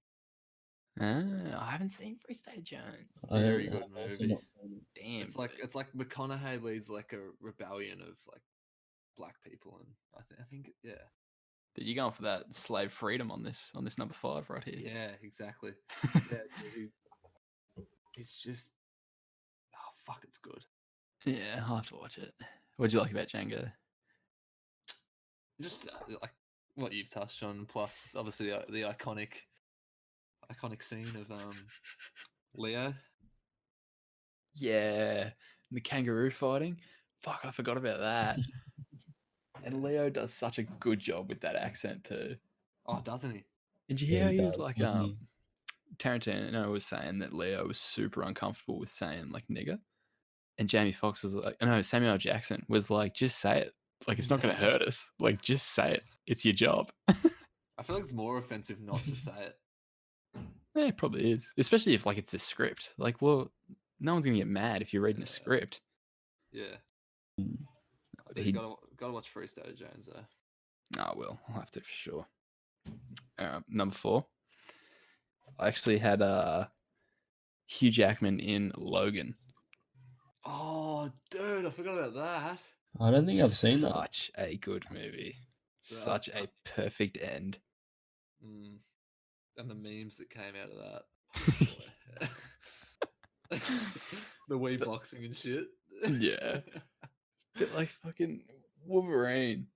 S1: I haven't seen Free State of Jones.
S3: Very
S2: I've
S3: good
S2: also
S3: movie.
S2: not seen it.
S1: Damn.
S3: It's like McConaughey leads like a rebellion of like black people, and I think yeah.
S1: Dude, you're going for that slave freedom on this number 5 right here.
S3: Yeah, exactly. Yeah, it's just oh fuck, it's good.
S1: Yeah, I'll have to watch it. What'd you like about Django?
S3: Just like what you've touched on, plus obviously the iconic scene of Leo.
S1: Yeah, and the kangaroo fighting. Fuck, I forgot about that. And Leo does such a good job with that accent too.
S3: Oh, doesn't he?
S1: Did you
S2: Yeah,
S1: hear how
S2: he
S1: he was
S2: does,
S1: like
S2: doesn't he?
S1: Tarantino was saying that Leo was super uncomfortable with saying like nigger, and Jamie Foxx was like, no, Samuel L. Jackson was like, just say it. Like it's not going to
S3: Yeah.
S1: hurt us. Like just say it. It's your job.
S3: I feel like it's more offensive not to say it.
S1: Yeah, it probably is, especially if like it's a script. Like, well, no one's gonna get mad if you're reading a
S3: Yeah.
S1: script.
S3: Yeah.
S2: Mm.
S3: You gotta watch Free State of Jones though.
S1: Oh well, I'll have to for sure. Number 4. I actually had Hugh Jackman in Logan.
S3: Oh, dude, I forgot about that.
S2: I don't think I've seen that.
S1: Such a good movie.
S3: Yeah.
S1: Such a perfect end.
S3: Mm. And the memes that came out of that. The wee boxing and shit.
S1: Yeah. But like fucking Wolverine,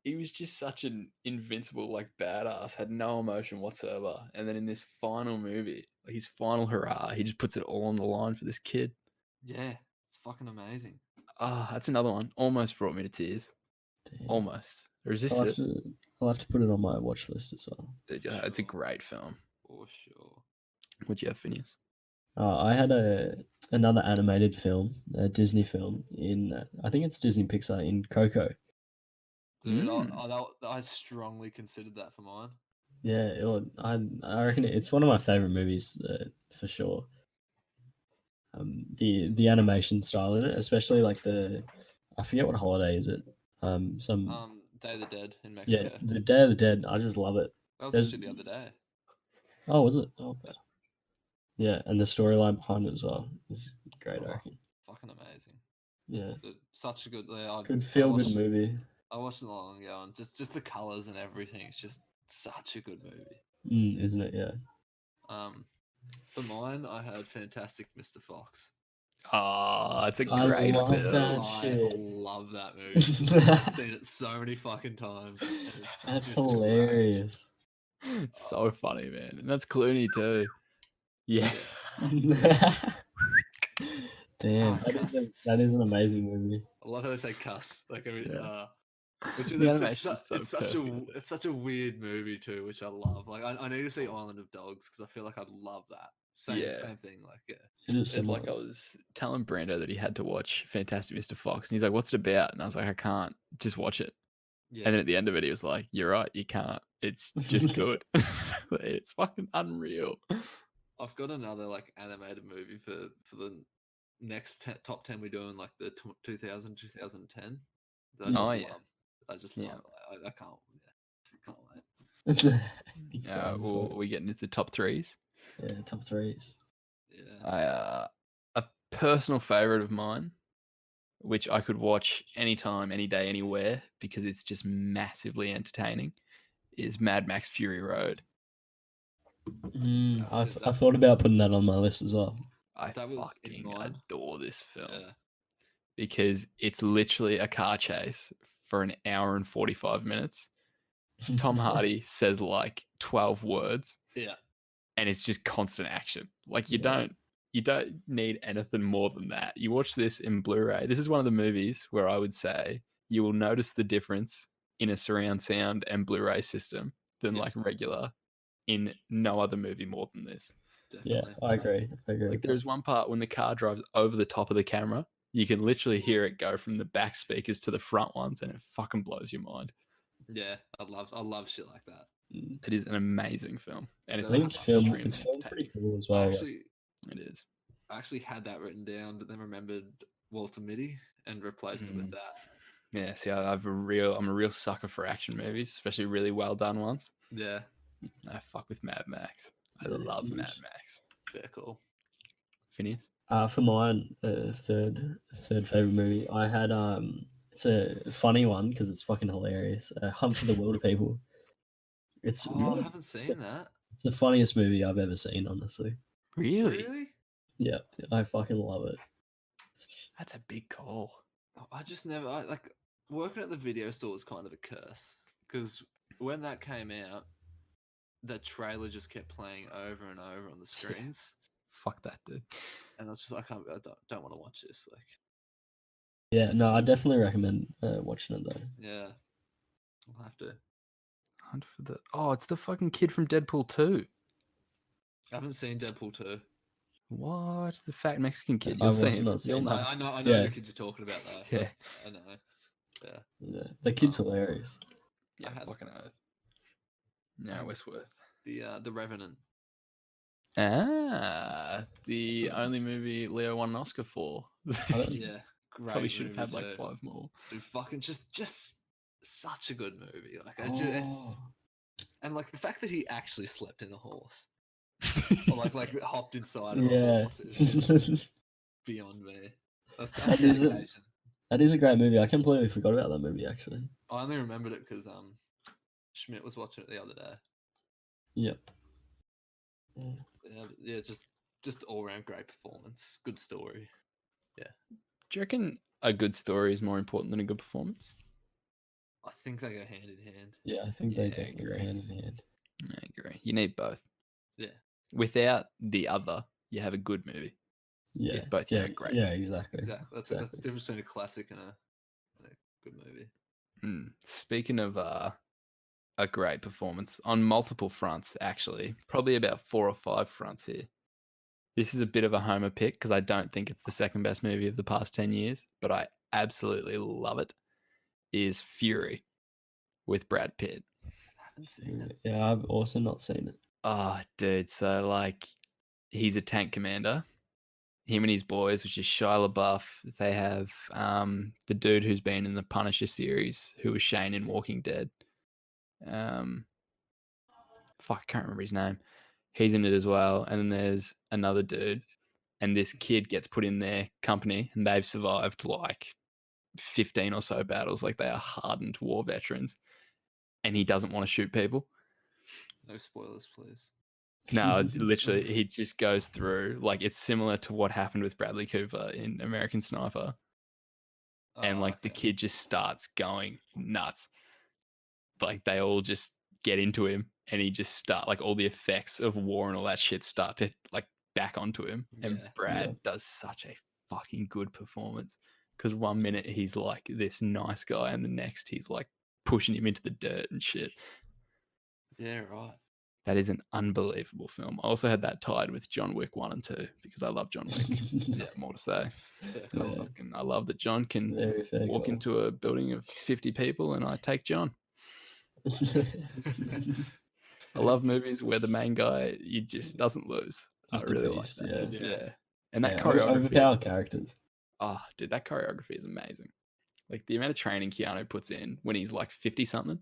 S1: he was just such an invincible, like badass, had no emotion whatsoever. And then in this final movie, like his final hurrah, he just puts it all on the line for this kid.
S3: Yeah, it's fucking amazing.
S1: Ah, that's another one. Almost brought me to tears.
S2: Damn.
S1: Almost.
S2: I'll
S1: Resisted
S2: have,
S1: it.
S2: I'll have to put it on my watch list as well.
S1: Dude, yeah, it's a
S3: Sure.
S1: great film.
S3: For sure.
S1: What'd you have, Phineas?
S2: I had another animated film, a Disney film in I think it's Disney Pixar in Coco.
S3: Dude, I strongly considered that for mine.
S2: Yeah, I reckon it's one of my favorite movies for sure. The animation style in it, especially like I forget what holiday is it. Some
S3: Day of the Dead in
S2: yeah,
S3: Mexico.
S2: the Day of the Dead. I just love it.
S3: That was
S2: There's-
S3: actually the other day.
S2: Oh, was it? Oh, okay. Yeah, and the storyline behind it as well is great. I
S3: Oh,
S2: reckon.
S3: fucking amazing.
S2: Yeah,
S3: Such a good.
S2: good feel good
S3: watched-
S2: movie.
S3: I watched it long ago, and just the colors and everything. It's just such a good movie.
S2: Isn't it? Yeah.
S3: For mine, I had Fantastic Mr. Fox.
S1: Oh, it's a
S2: I
S1: great
S2: love
S1: film.
S2: that
S3: I
S2: shit.
S3: love that movie. I've seen it so many fucking times. and it's
S2: That's
S3: just great.
S2: hilarious.
S1: It's so funny, man. And that's Clooney too. Yeah.
S2: Damn,
S3: Oh, cuss.
S2: that is an amazing movie.
S3: I love how they say cuss. Like I mean,
S1: Yeah.
S3: which
S1: The
S3: is
S1: animation is so perfect.
S3: it's such a weird movie too, which I love. Like I need to see Island of Dogs because I feel like I'd love that. Same
S1: Yeah.
S3: same thing. Like yeah.
S2: Is it
S1: It's
S2: similar?
S1: like I was telling Brando that he had to watch Fantastic Mr. Fox, and he's like, "What's it about?" And I was like, "I can't. Just watch it."
S3: Yeah.
S1: And then at the end of it, he was like, "You're right. You can't. It's just good. It's fucking unreal."
S3: I've got another like animated movie for the next top 10 we're doing, like the 2000 2010. That I just
S1: Oh, yeah.
S3: love. I just
S1: Yeah.
S3: love. I can't. Yeah, can't wait.
S2: Excited for it.
S1: We getting into the top threes.
S2: Yeah, top threes.
S3: Yeah.
S1: A personal favorite of mine, which I could watch anytime, any day, anywhere, because it's just massively entertaining, is Mad Max Fury Road.
S2: I thought about putting that on my list as well.
S1: I
S3: That was in
S1: fucking
S3: mine.
S1: adore this film
S3: Yeah.
S1: because it's literally a car chase for an hour and 45 minutes. Tom Hardy says like 12 words.
S3: Yeah.
S1: And it's just constant action. Like you
S2: Yeah.
S1: don't need anything more than that. You watch this in Blu-ray. This is one of the movies where I would say you will notice the difference in a surround sound and Blu-ray system than
S3: Yeah.
S1: like regular in no other movie more than this.
S3: Definitely.
S2: Yeah, I agree.
S1: Like there is one part when the car drives over the top of the camera, you can literally hear it go from the back speakers to the front ones, and it fucking blows your mind.
S3: Yeah, I love shit like that.
S1: It is an amazing film, and it's
S2: I think it's filmed
S1: extremely
S2: pretty
S1: entertaining.
S2: cool as well.
S1: It is.
S3: I actually had that written down, but then remembered Walter Mitty and replaced it with that.
S1: Yeah, see, I'm a real sucker for action movies, especially really well done ones.
S3: Yeah,
S1: I fuck with Mad Max. I
S2: Yeah,
S1: love
S2: huge.
S1: Mad Max.
S3: very cool.
S1: Phineas?
S2: For mine, third favorite movie, I had it's a funny one because it's fucking hilarious. Hunt for the Wilder People. It's
S3: I haven't seen that.
S2: It's the funniest movie I've ever seen, honestly.
S1: Really?
S2: Yeah, I fucking love it.
S1: That's a big call.
S3: I just never like working at the video store was kind of a curse because when that came out, that trailer just kept playing over and over on the screens.
S1: Fuck that, dude.
S3: And I was just I don't want to watch this. Like,
S2: yeah, no, I definitely recommend watching it though.
S3: Yeah, I'll have to.
S1: Hunt for the it's the fucking kid from Deadpool 2.
S3: I haven't seen Deadpool 2.
S1: What? The fat Mexican kid.
S2: I've
S1: You'll see
S2: also
S1: him.
S2: not seen
S1: You'll
S2: it.
S1: know.
S3: I know
S2: Yeah.
S3: the kid you're talking about though.
S1: Yeah.
S3: I know. Yeah.
S2: The kid's hilarious.
S1: Yeah,
S3: had-
S1: fucking oath. No, Westworth.
S3: The Revenant.
S1: The only movie Leo won an Oscar for.
S3: Yeah, great.
S1: Probably should have had
S3: movie
S1: like
S3: too.
S1: 5 more.
S3: Dude, fucking just such a good movie. Like,
S2: Oh.
S3: and like the fact that he actually slept in a horse, or like hopped inside of a
S2: Yeah.
S3: horse, is just beyond me. That's
S2: That is a-
S3: dedication.
S2: That is a great movie. I completely forgot about that movie actually.
S3: I only remembered it because Schmidt was watching it the other day.
S2: Yep.
S3: Yeah, just all around great performance, good story.
S1: Do you reckon a good story is more important than a good performance?
S3: I think they go hand in hand.
S2: Yeah, I think they
S1: Yeah,
S2: definitely go
S1: agree.
S2: hand in hand.
S1: I agree. You need both.
S3: Yeah.
S1: Without the other, you have a good movie.
S2: Yeah.
S1: If both you
S2: yeah,
S1: have a great
S2: yeah,
S1: movie.
S2: exactly.
S3: Exactly. That's the difference between a classic and a good movie.
S1: Speaking of a great performance on multiple fronts, actually, probably about 4 or 5 fronts here. This is a bit of a homer pick because I don't think it's the second best movie of the past 10 years, but I absolutely love it. Is Fury with Brad Pitt.
S3: I haven't seen it.
S2: Yeah, I've also not seen it.
S1: Oh, dude. So, like, he's a tank commander. Him and his boys, which is Shia LaBeouf. They have the dude who's been in the Punisher series, who was Shane in Walking Dead. Fuck, I can't remember his name. He's in it as well. And then there's another dude. And this kid gets put in their company, and they've survived like 15 or so battles. Like, they are hardened war veterans. And he doesn't want to shoot people.
S3: No spoilers, please.
S1: No, literally, he just goes through, like, it's similar to what happened with Bradley Cooper in American Sniper. And, like, the kid just starts going nuts. Like, they all just get into him, and he just all the effects of war and all that shit start to, like, back onto him. And
S3: Yeah.
S1: Brad does such a fucking good performance because 1 minute he's like this nice guy, and the next he's like pushing him into the dirt and shit.
S3: Yeah, right.
S1: That is an unbelievable film. I also had that tied with John Wick 1 and 2 because I love John Wick.
S3: Yeah.
S1: More to say.
S3: Fair
S1: I,
S3: call.
S1: I love that John can
S2: Very fair
S1: walk
S2: call.
S1: into a building of 50 people and I take John. I love movies where the main guy he just doesn't lose.
S2: Just
S1: I
S2: a
S1: really
S2: beast,
S1: like that.
S3: yeah.
S1: Yeah. And that
S2: Yeah,
S1: choreography.
S2: overpowered characters.
S1: Oh, dude, that choreography is amazing. Like the amount of training Keanu puts in when he's like 50 something.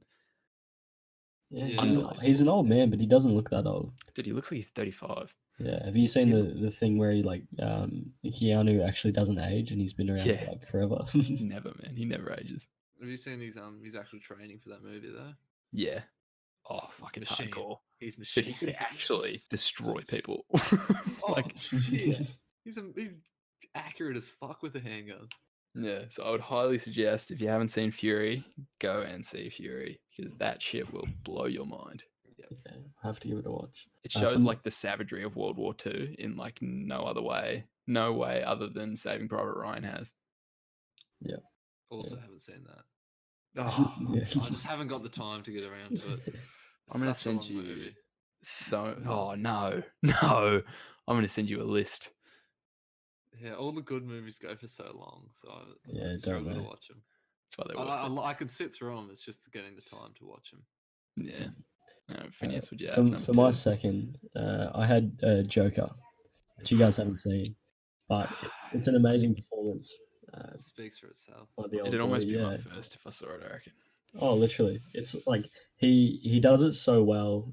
S2: Yeah,
S3: Yeah.
S2: he's an old man, but he doesn't look that old.
S1: Dude, he looks like he's 35.
S2: Yeah, have you seen the thing where he like Keanu actually doesn't age and he's been around
S1: Yeah.
S2: for like forever?
S1: Never, man. He never ages.
S3: Have you seen his actual training for that movie though?
S1: Yeah. Oh, fuck, it's
S3: Machine.
S1: hardcore.
S3: He's
S1: But
S3: machine.
S1: he could actually destroy people.
S3: Oh,
S1: like,
S3: yeah. He's accurate as fuck with a handgun.
S1: yeah. So I would highly suggest if you haven't seen Fury, go and see Fury because that shit will blow your mind.
S2: Yeah, I have to give it a watch.
S1: It shows like the savagery of World War II in like no way other than Saving Private Ryan has.
S2: Yeah.
S3: Also, haven't seen that.
S1: Oh,
S2: Yeah.
S3: I just haven't got the time to get around to it.
S1: I'm gonna
S3: Such a
S1: send
S3: long
S1: you
S3: movie.
S1: oh no. I'm gonna send you a list.
S3: Yeah, all the good movies go for so long, so I
S2: Yeah,
S3: struggle
S2: don't
S3: to
S2: they?
S3: watch them.
S1: That's why they're worth
S3: I could sit through them. It's just getting the time to watch them.
S1: it. Yeah. Phineas, would you have
S2: For
S1: number
S2: my
S1: two?
S2: second, I had Joker, which you guys haven't seen, but it's an amazing performance
S3: It speaks for itself.
S2: by the old
S1: It'd
S2: boy.
S1: almost be
S2: Yeah.
S1: my first if I saw it, I reckon.
S2: Oh, literally, it's like he does it so well.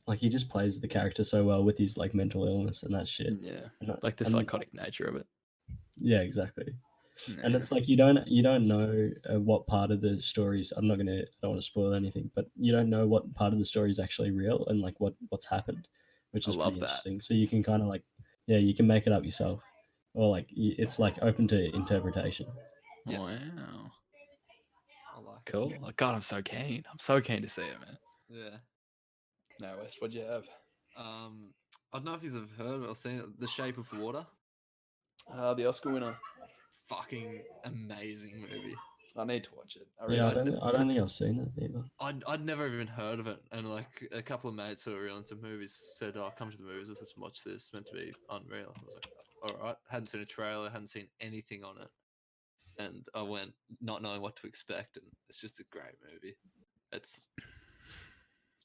S2: Like he just plays the character so well with his like mental illness and that shit.
S1: Yeah.
S2: And,
S1: Like the
S2: and-
S1: psychotic nature of it.
S2: Yeah, exactly. And
S1: Yeah.
S2: it's like you don't know what part of the stories. I don't want to spoil anything, but you don't know what part of the story is actually real and like what's happened, which
S1: I
S2: is
S1: love
S2: pretty
S1: that.
S2: interesting. So you can kind of like, yeah, you can make it up yourself, or like it's like open to interpretation.
S3: Yeah.
S1: Wow.
S3: I like it.
S1: Cool. Oh, God, I'm so keen. I'm so keen to see it, man.
S3: Yeah.
S1: No, West, what'd you have?
S3: I don't know if you've heard or seen it. The Shape of Water.
S1: The Oscar winner.
S3: Fucking amazing movie.
S1: I need to watch it.
S2: Yeah, I don't think I've seen it either.
S3: I'd never even heard of it, and like a couple of mates who are real into movies said, "Oh, come to the movies with us and watch this. It's meant to be unreal." I was like, "All right." Hadn't seen a trailer, hadn't seen anything on it, and I went not knowing what to expect, and it's just a great movie. It's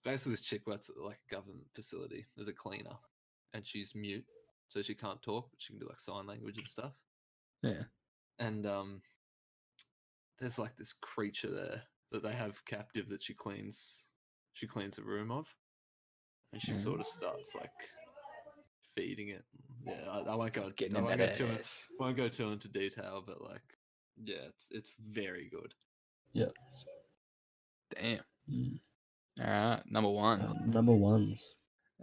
S3: basically this chick works at like a government facility as a cleaner, and she's mute, so she can't talk, but she can do like sign language and stuff.
S1: Yeah.
S3: And there's like this creature there that they have captive that she cleans a room of, and she sort of starts like feeding it. Yeah, I won't go.
S1: Getting
S3: I
S1: in
S3: won't
S1: that
S3: go,
S1: ass.
S3: won't go too into detail, but like, yeah, it's very good.
S2: Yeah.
S1: Damn.
S2: Mm.
S1: All right, number one.
S2: Number ones.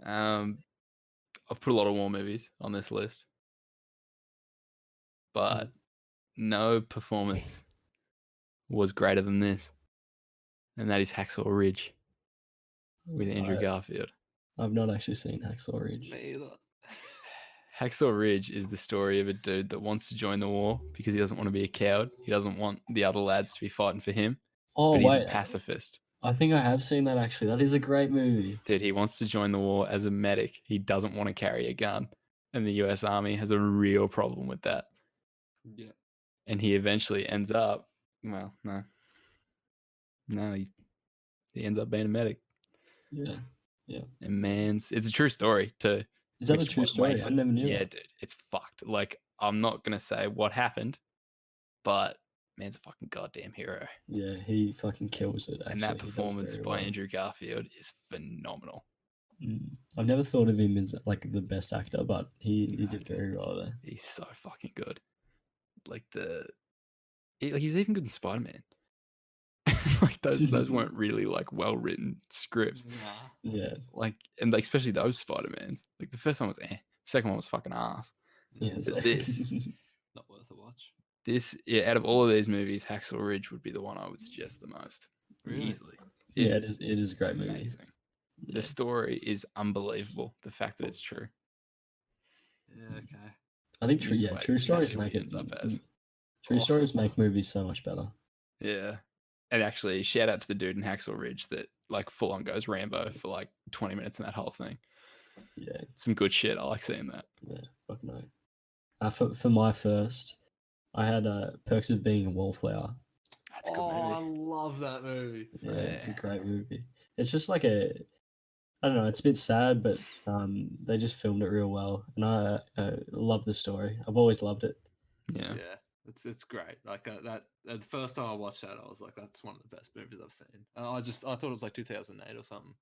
S1: I've put a lot of war movies on this list, but no performance was greater than this, and that is Hacksaw Ridge with Andrew Garfield.
S2: I've not actually seen Hacksaw Ridge.
S3: Me either.
S1: Hacksaw Ridge is the story of a dude that wants to join the war because he doesn't want to be a coward. He doesn't want the other lads to be fighting for him,
S2: Oh
S1: but he's
S2: wait,
S1: a pacifist.
S2: I think I have seen that actually. That is a great movie.
S1: Dude, he wants to join the war as a medic. He doesn't want to carry a gun, and the US Army has a real problem with that.
S3: Yeah.
S1: And he eventually ends up, well, no, he ends up being a medic.
S2: Yeah.
S1: And it's a true story too.
S2: Is that a
S1: which
S2: true
S1: what
S2: story?
S1: makes
S2: I
S1: it-
S2: never knew
S1: Yeah,
S2: that.
S1: dude, it's fucked. Like, I'm not gonna say what happened, but man's a fucking goddamn hero.
S2: Yeah, he fucking kills it. Actually.
S1: And that
S2: He does
S1: performance
S2: very
S1: by
S2: well.
S1: Andrew Garfield is phenomenal.
S2: I've never thought of him as like the best actor, but he
S1: No,
S2: did
S1: dude.
S2: very well there.
S1: He's so fucking good. Like he was even good in Spider-Man. Like those weren't really like well written scripts.
S3: Nah.
S2: Yeah,
S1: Like, and like especially those Spider-Mans. Like the first one was second one was fucking ass.
S2: yeah.
S1: But this
S3: Not worth a watch.
S1: Out of all of these movies, Hacksaw Ridge would be the one I would suggest the most.
S3: Really?
S1: Easily.
S2: Yeah, it is a great movie.
S1: amazing.
S2: Yeah.
S1: The story is unbelievable. The fact that it's true.
S3: Yeah, okay.
S2: I think
S1: You
S2: true.
S1: just
S2: Yeah,
S1: wait
S2: true
S1: to see
S2: stories
S1: what
S2: make
S1: he
S2: it.
S1: ends up as.
S2: True
S3: Oh.
S2: stories make movies so much better.
S1: Yeah. And actually, shout out to the dude in Hacksaw Ridge that like full on goes Rambo for like 20 minutes in that whole thing.
S2: Yeah,
S1: Some good shit. I like seeing that.
S2: yeah, fuck no. For my first, I had Perks of Being a Wallflower.
S1: That's a good
S3: Oh, I
S1: movie.
S3: love that movie.
S2: Yeah, it's a
S1: Yeah.
S2: great movie. It's just like I don't know, it's a bit sad, but they just filmed it real well, and I love the story. I've always loved it.
S1: Yeah.
S3: Yeah, it's great. Like that. The first time I watched that, I was like, "That's one of the best movies I've seen." And I thought it was like 2008 or something.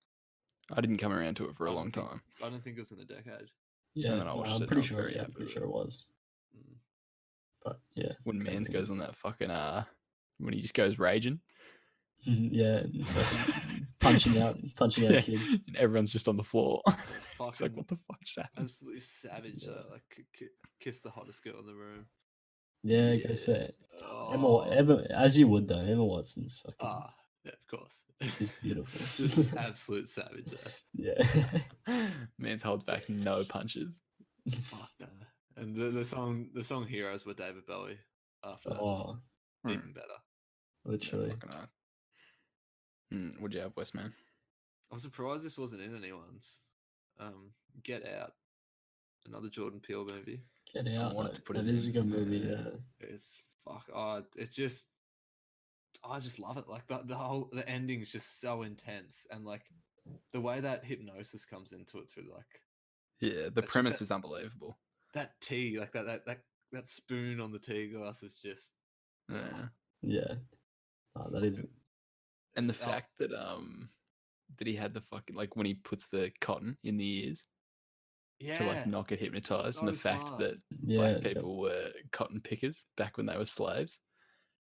S1: I didn't come around to it for a
S3: I
S1: long
S3: don't think-
S1: time.
S3: I don't think it was in the decade.
S2: Yeah,
S1: then I watched
S2: I'm
S1: it and I
S2: pretty
S1: was
S2: sure.
S1: very
S2: Yeah, I'm
S1: happy
S2: pretty
S1: with
S2: sure it was.
S3: Mm.
S2: But yeah,
S1: When
S2: great
S1: Mans
S2: movie.
S1: goes on that fucking when he just goes raging.
S2: Yeah, and fucking punching out
S1: Yeah,
S2: kids.
S1: and everyone's just on the floor. It's like,
S3: Fucking
S1: what the fuck just happened?
S3: absolutely savage. Like kiss the hottest girl in the room.
S2: Yeah, goes for
S3: Oh,
S2: Emma, as you would though. Emma Watson's fucking.
S3: yeah, of course.
S2: She's beautiful.
S3: Just absolute savage.
S2: Yeah.
S3: Mans
S1: holds back no punches.
S3: Fuck no. And the song "Heroes" with David Bowie. After that, just
S2: Oh,
S3: even better.
S2: literally.
S1: Yeah, fucking hard. What'd you have, Westman?
S3: I'm surprised this wasn't in anyone's. Get Out, another Jordan Peele movie.
S2: Get Out.
S1: wanted to put
S2: That
S1: it
S2: is a
S1: in.
S2: good movie. Yeah.
S3: It's fuck. Oh, I just love it. Like the ending is just so intense, and like the way that hypnosis comes into it through like
S1: Yeah, the
S3: That's just
S1: premise
S3: that-
S1: is unbelievable.
S3: that tea, like that spoon on the tea glass is just
S1: Yeah.
S2: Yeah. Oh, that is.
S1: And the
S3: Oh,
S1: fact that that he had the fucking like when he puts the cotton in the ears to like
S3: yeah,
S1: not get hypnotized, and the
S3: so
S1: fact
S3: smart.
S1: that
S2: Yeah.
S1: black people were cotton pickers back when they were slaves.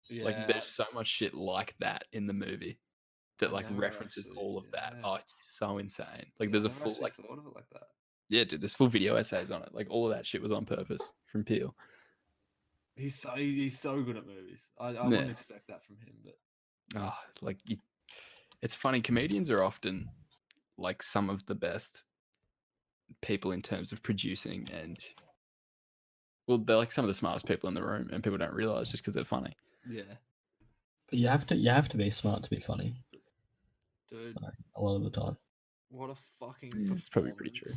S3: Yeah,
S1: Like there's so much shit like that in the movie that
S3: I
S1: like
S3: never
S1: references
S3: actually-
S1: all of that.
S3: yeah.
S1: Oh, it's so insane. Like
S3: Yeah,
S1: there's
S3: I
S1: a
S3: never
S1: full
S3: actually
S1: like
S3: thought of it like that.
S1: yeah, dude, there's full video essays on it. Like all of that shit was on purpose from Peele.
S3: He's so good at movies. I
S1: Yeah.
S3: wouldn't expect that from him, but
S1: Oh, like it's funny. Comedians are often like some of the best people in terms of producing, and well, they're like some of the smartest people in the room, and people don't realize just because they're funny.
S3: yeah,
S2: But you have to be smart to be funny.
S3: dude,
S2: Like, a lot of the time.
S3: what a fucking
S1: Yeah,
S3: performance!
S1: it's probably pretty true.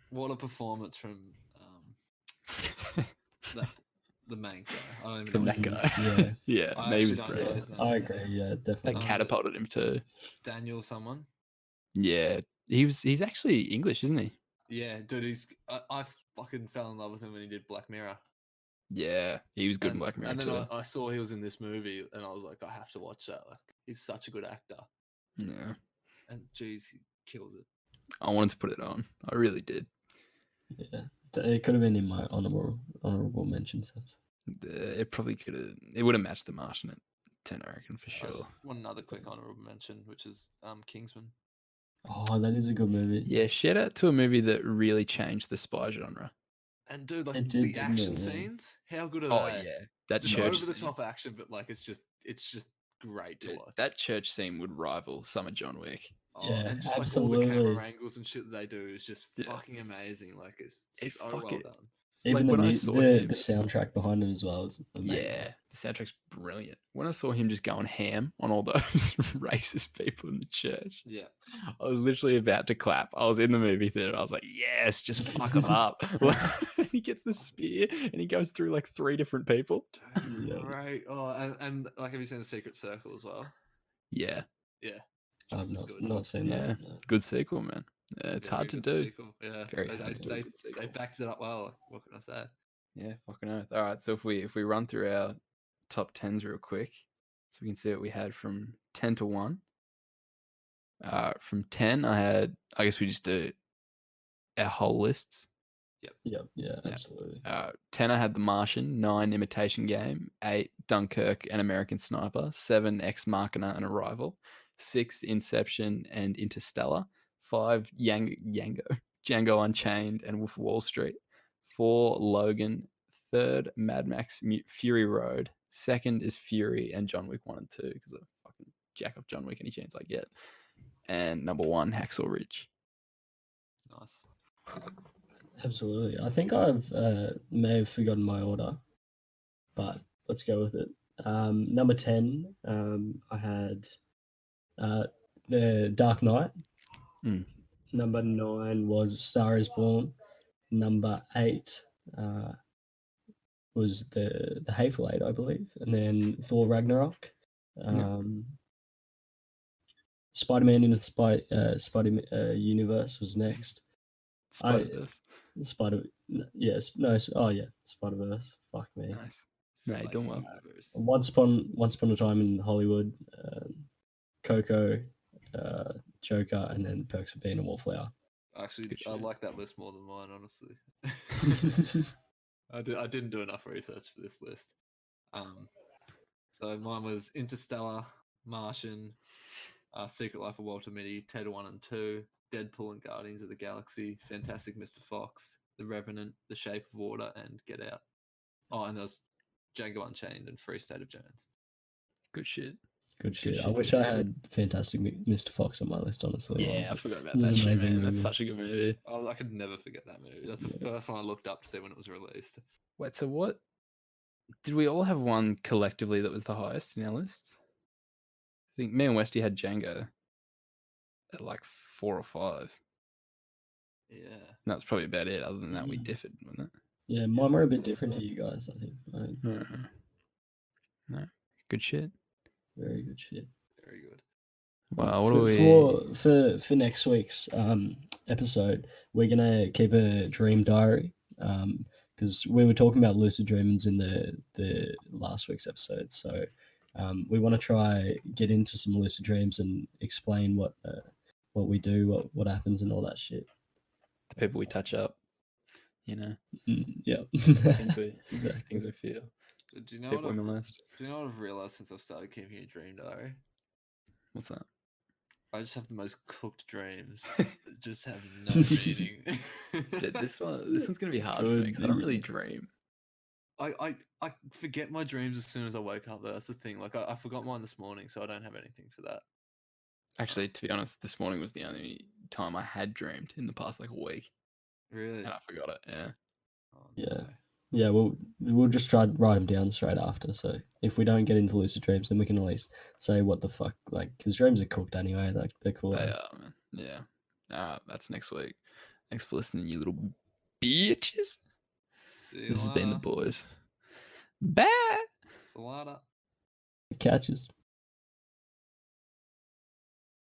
S3: What a performance from the main guy. I don't even
S1: From
S3: know
S1: that
S3: his
S1: guy.
S3: name.
S2: Yeah.
S1: Yeah,
S3: I
S1: maybe
S3: actually don't know
S1: brilliant.
S3: his name.
S2: I agree. Yeah, definitely.
S1: That
S3: Um,
S1: catapulted him to
S3: Daniel someone.
S1: yeah. He's actually English, isn't he?
S3: Yeah, dude, I fucking fell in love with him when he did Black Mirror.
S1: Yeah, he was good in
S3: And,
S1: Black Mirror
S3: and then
S1: too.
S3: I saw he was in this movie, and I was like, I have to watch that. Like, he's such a good actor,
S1: Yeah,
S3: and geez, he kills it.
S1: I wanted to put it on. I really did.
S2: Yeah. It could have been in my honorable mention sets.
S1: It probably could have. It would have matched The Martian at 10, I reckon, for
S3: I
S1: sure.
S3: just want another quick honorable mention, which is Kingsman.
S2: Oh, that is a good movie.
S1: Yeah, shout out to a movie that really changed the spy genre.
S3: And dude, like
S2: It did,
S3: the
S2: didn't
S3: action
S2: it? Yeah.
S3: scenes, how good are
S1: Oh
S3: they?
S1: yeah, that
S3: Just
S1: church
S3: over the
S1: scene.
S3: top action, but like it's just great to
S1: Dude,
S3: watch.
S1: that church scene would rival some of John Wick.
S3: Oh,
S2: Yeah,
S3: and just like all the camera
S2: absolutely.
S3: angles and shit that they do is just
S1: Yeah.
S3: fucking amazing. Like it's
S1: It
S3: so well
S1: fucking-
S3: done.
S2: Even
S1: when I
S2: the
S1: saw
S2: the
S1: him-
S2: soundtrack behind it as well is amazing.
S1: Yeah, the soundtrack's brilliant. When I saw him just going ham on all those racist people in the church,
S3: Yeah.
S1: I was literally about to clap. I was in the movie theater. I was like, yes, just fuck him up. He gets the spear and he goes through like 3 different people.
S3: Dude,
S2: Yeah.
S3: right. Oh, and like, have you seen The Secret Circle as well?
S1: Yeah,
S3: Yeah.
S2: I've
S3: Just as good.
S2: not seen
S1: yeah.
S2: that. No.
S1: Good sequel, man. It's
S3: Very
S1: hard to
S3: good
S1: do.
S3: sequel. Yeah.
S1: Very hard to do a
S3: They,
S1: good
S3: they
S1: sequel.
S3: backed it up well. What can I say?
S1: Yeah, fucking oath. All right, so if we run through our top 10s real quick, so we can see what we had from 10 to 1. From 10, I guess we just do our whole lists.
S2: Yeah,
S1: Yeah.
S2: absolutely.
S1: 10, I had The Martian. 9, Imitation Game. 8, Dunkirk and American Sniper. 7, Ex Machina and Arrival. 6, Inception and Interstellar. 5, Django Unchained and Wolf of Wall Street. 4, Logan. 3rd, Mad Max Fury Road. 2nd is Fury and John Wick 1 and 2 because I fucking jack off John Wick any chance I get. And number 1, Hacksaw Ridge.
S3: Nice.
S2: Absolutely. I think I've may have forgotten my order, but let's go with it. Number 10, I had The Dark Knight.
S1: Mm.
S2: Number 9 was Star is Born. Number 8 was the Hateful Eight, I believe. And then Thor Ragnarok. Spider-Man in the Spider Universe was next.
S1: Spider-Verse.
S2: Yes, Spider-Verse. Fuck me.
S1: Nice. No, you're doing well.
S3: Universe.
S2: Once upon a time in Hollywood, Coco, Joker, and then Perks of Being a Wallflower.
S3: Actually,
S1: Good
S3: I
S1: shit.
S3: like that list more than mine, honestly. I didn't do enough research for this list. So mine was Interstellar, Martian, Secret Life of Walter Mitty, Tater 1 and 2, Deadpool and Guardians of the Galaxy, Fantastic Mr. Fox, The Revenant, The Shape of Water, and Get Out. Oh, and there was Django Unchained and Free State of Jones.
S1: Good shit.
S2: Good shit. I
S1: shit,
S2: wish
S1: good
S2: I
S1: shit.
S2: had Fantastic Mr. Fox on my list, honestly.
S1: Yeah, I
S3: It's-
S1: forgot about
S2: it's an
S1: that shit,
S2: amazing
S1: man. That's
S2: movie.
S1: such a good movie.
S3: I could never forget that movie. That's the first one I looked up to see when it was released.
S1: Wait, so what? Did we all have one collectively that was the highest in our list? I think me and Westy had Django at like 4 or 5.
S3: Yeah.
S1: And that's probably about it. Other than that, we
S2: Mm.
S1: differed, wasn't it?
S2: Yeah, mine were a bit different to you guys, I think.
S1: No, good shit.
S2: Very good shit.
S3: Very good.
S1: Wow, what do we?
S2: For next week's episode, we're gonna keep a dream diary because we were talking about lucid dreamings in the last week's episode. So we want to try get into some lucid dreams and explain what we do, what happens, and all that shit.
S1: The people we touch up, you know,
S2: Yeah,
S1: things we
S2: exactly.
S1: things we feel.
S3: Do you know
S1: People
S3: what
S1: on
S3: I've,
S1: the list.
S3: do you know what I've realized since I've started keeping a dream diary?
S1: What's that?
S3: I just have the most cooked dreams that just have no meaning.
S1: Dude, this one's gonna be hard for me because I don't really dream.
S3: I forget my dreams as soon as I wake up. That's the thing. Like I forgot mine this morning, so I don't have anything for that.
S1: Actually, to be honest, this morning was the only time I had dreamed in the past like a week,
S3: Really?
S1: and I forgot it. Yeah.
S3: Oh,
S2: Yeah.
S3: no.
S2: Yeah, we'll just try to write them down straight after. So if we don't get into lucid dreams, then we can at least say what the fuck, like, because dreams are cooked anyway. Like they're cool.
S1: They are, man. Yeah. All right, that's next week. Thanks for listening, you little bitches.
S3: See you
S1: This has been the
S3: later.
S1: boys. Bye.
S3: Salada.
S2: Catches.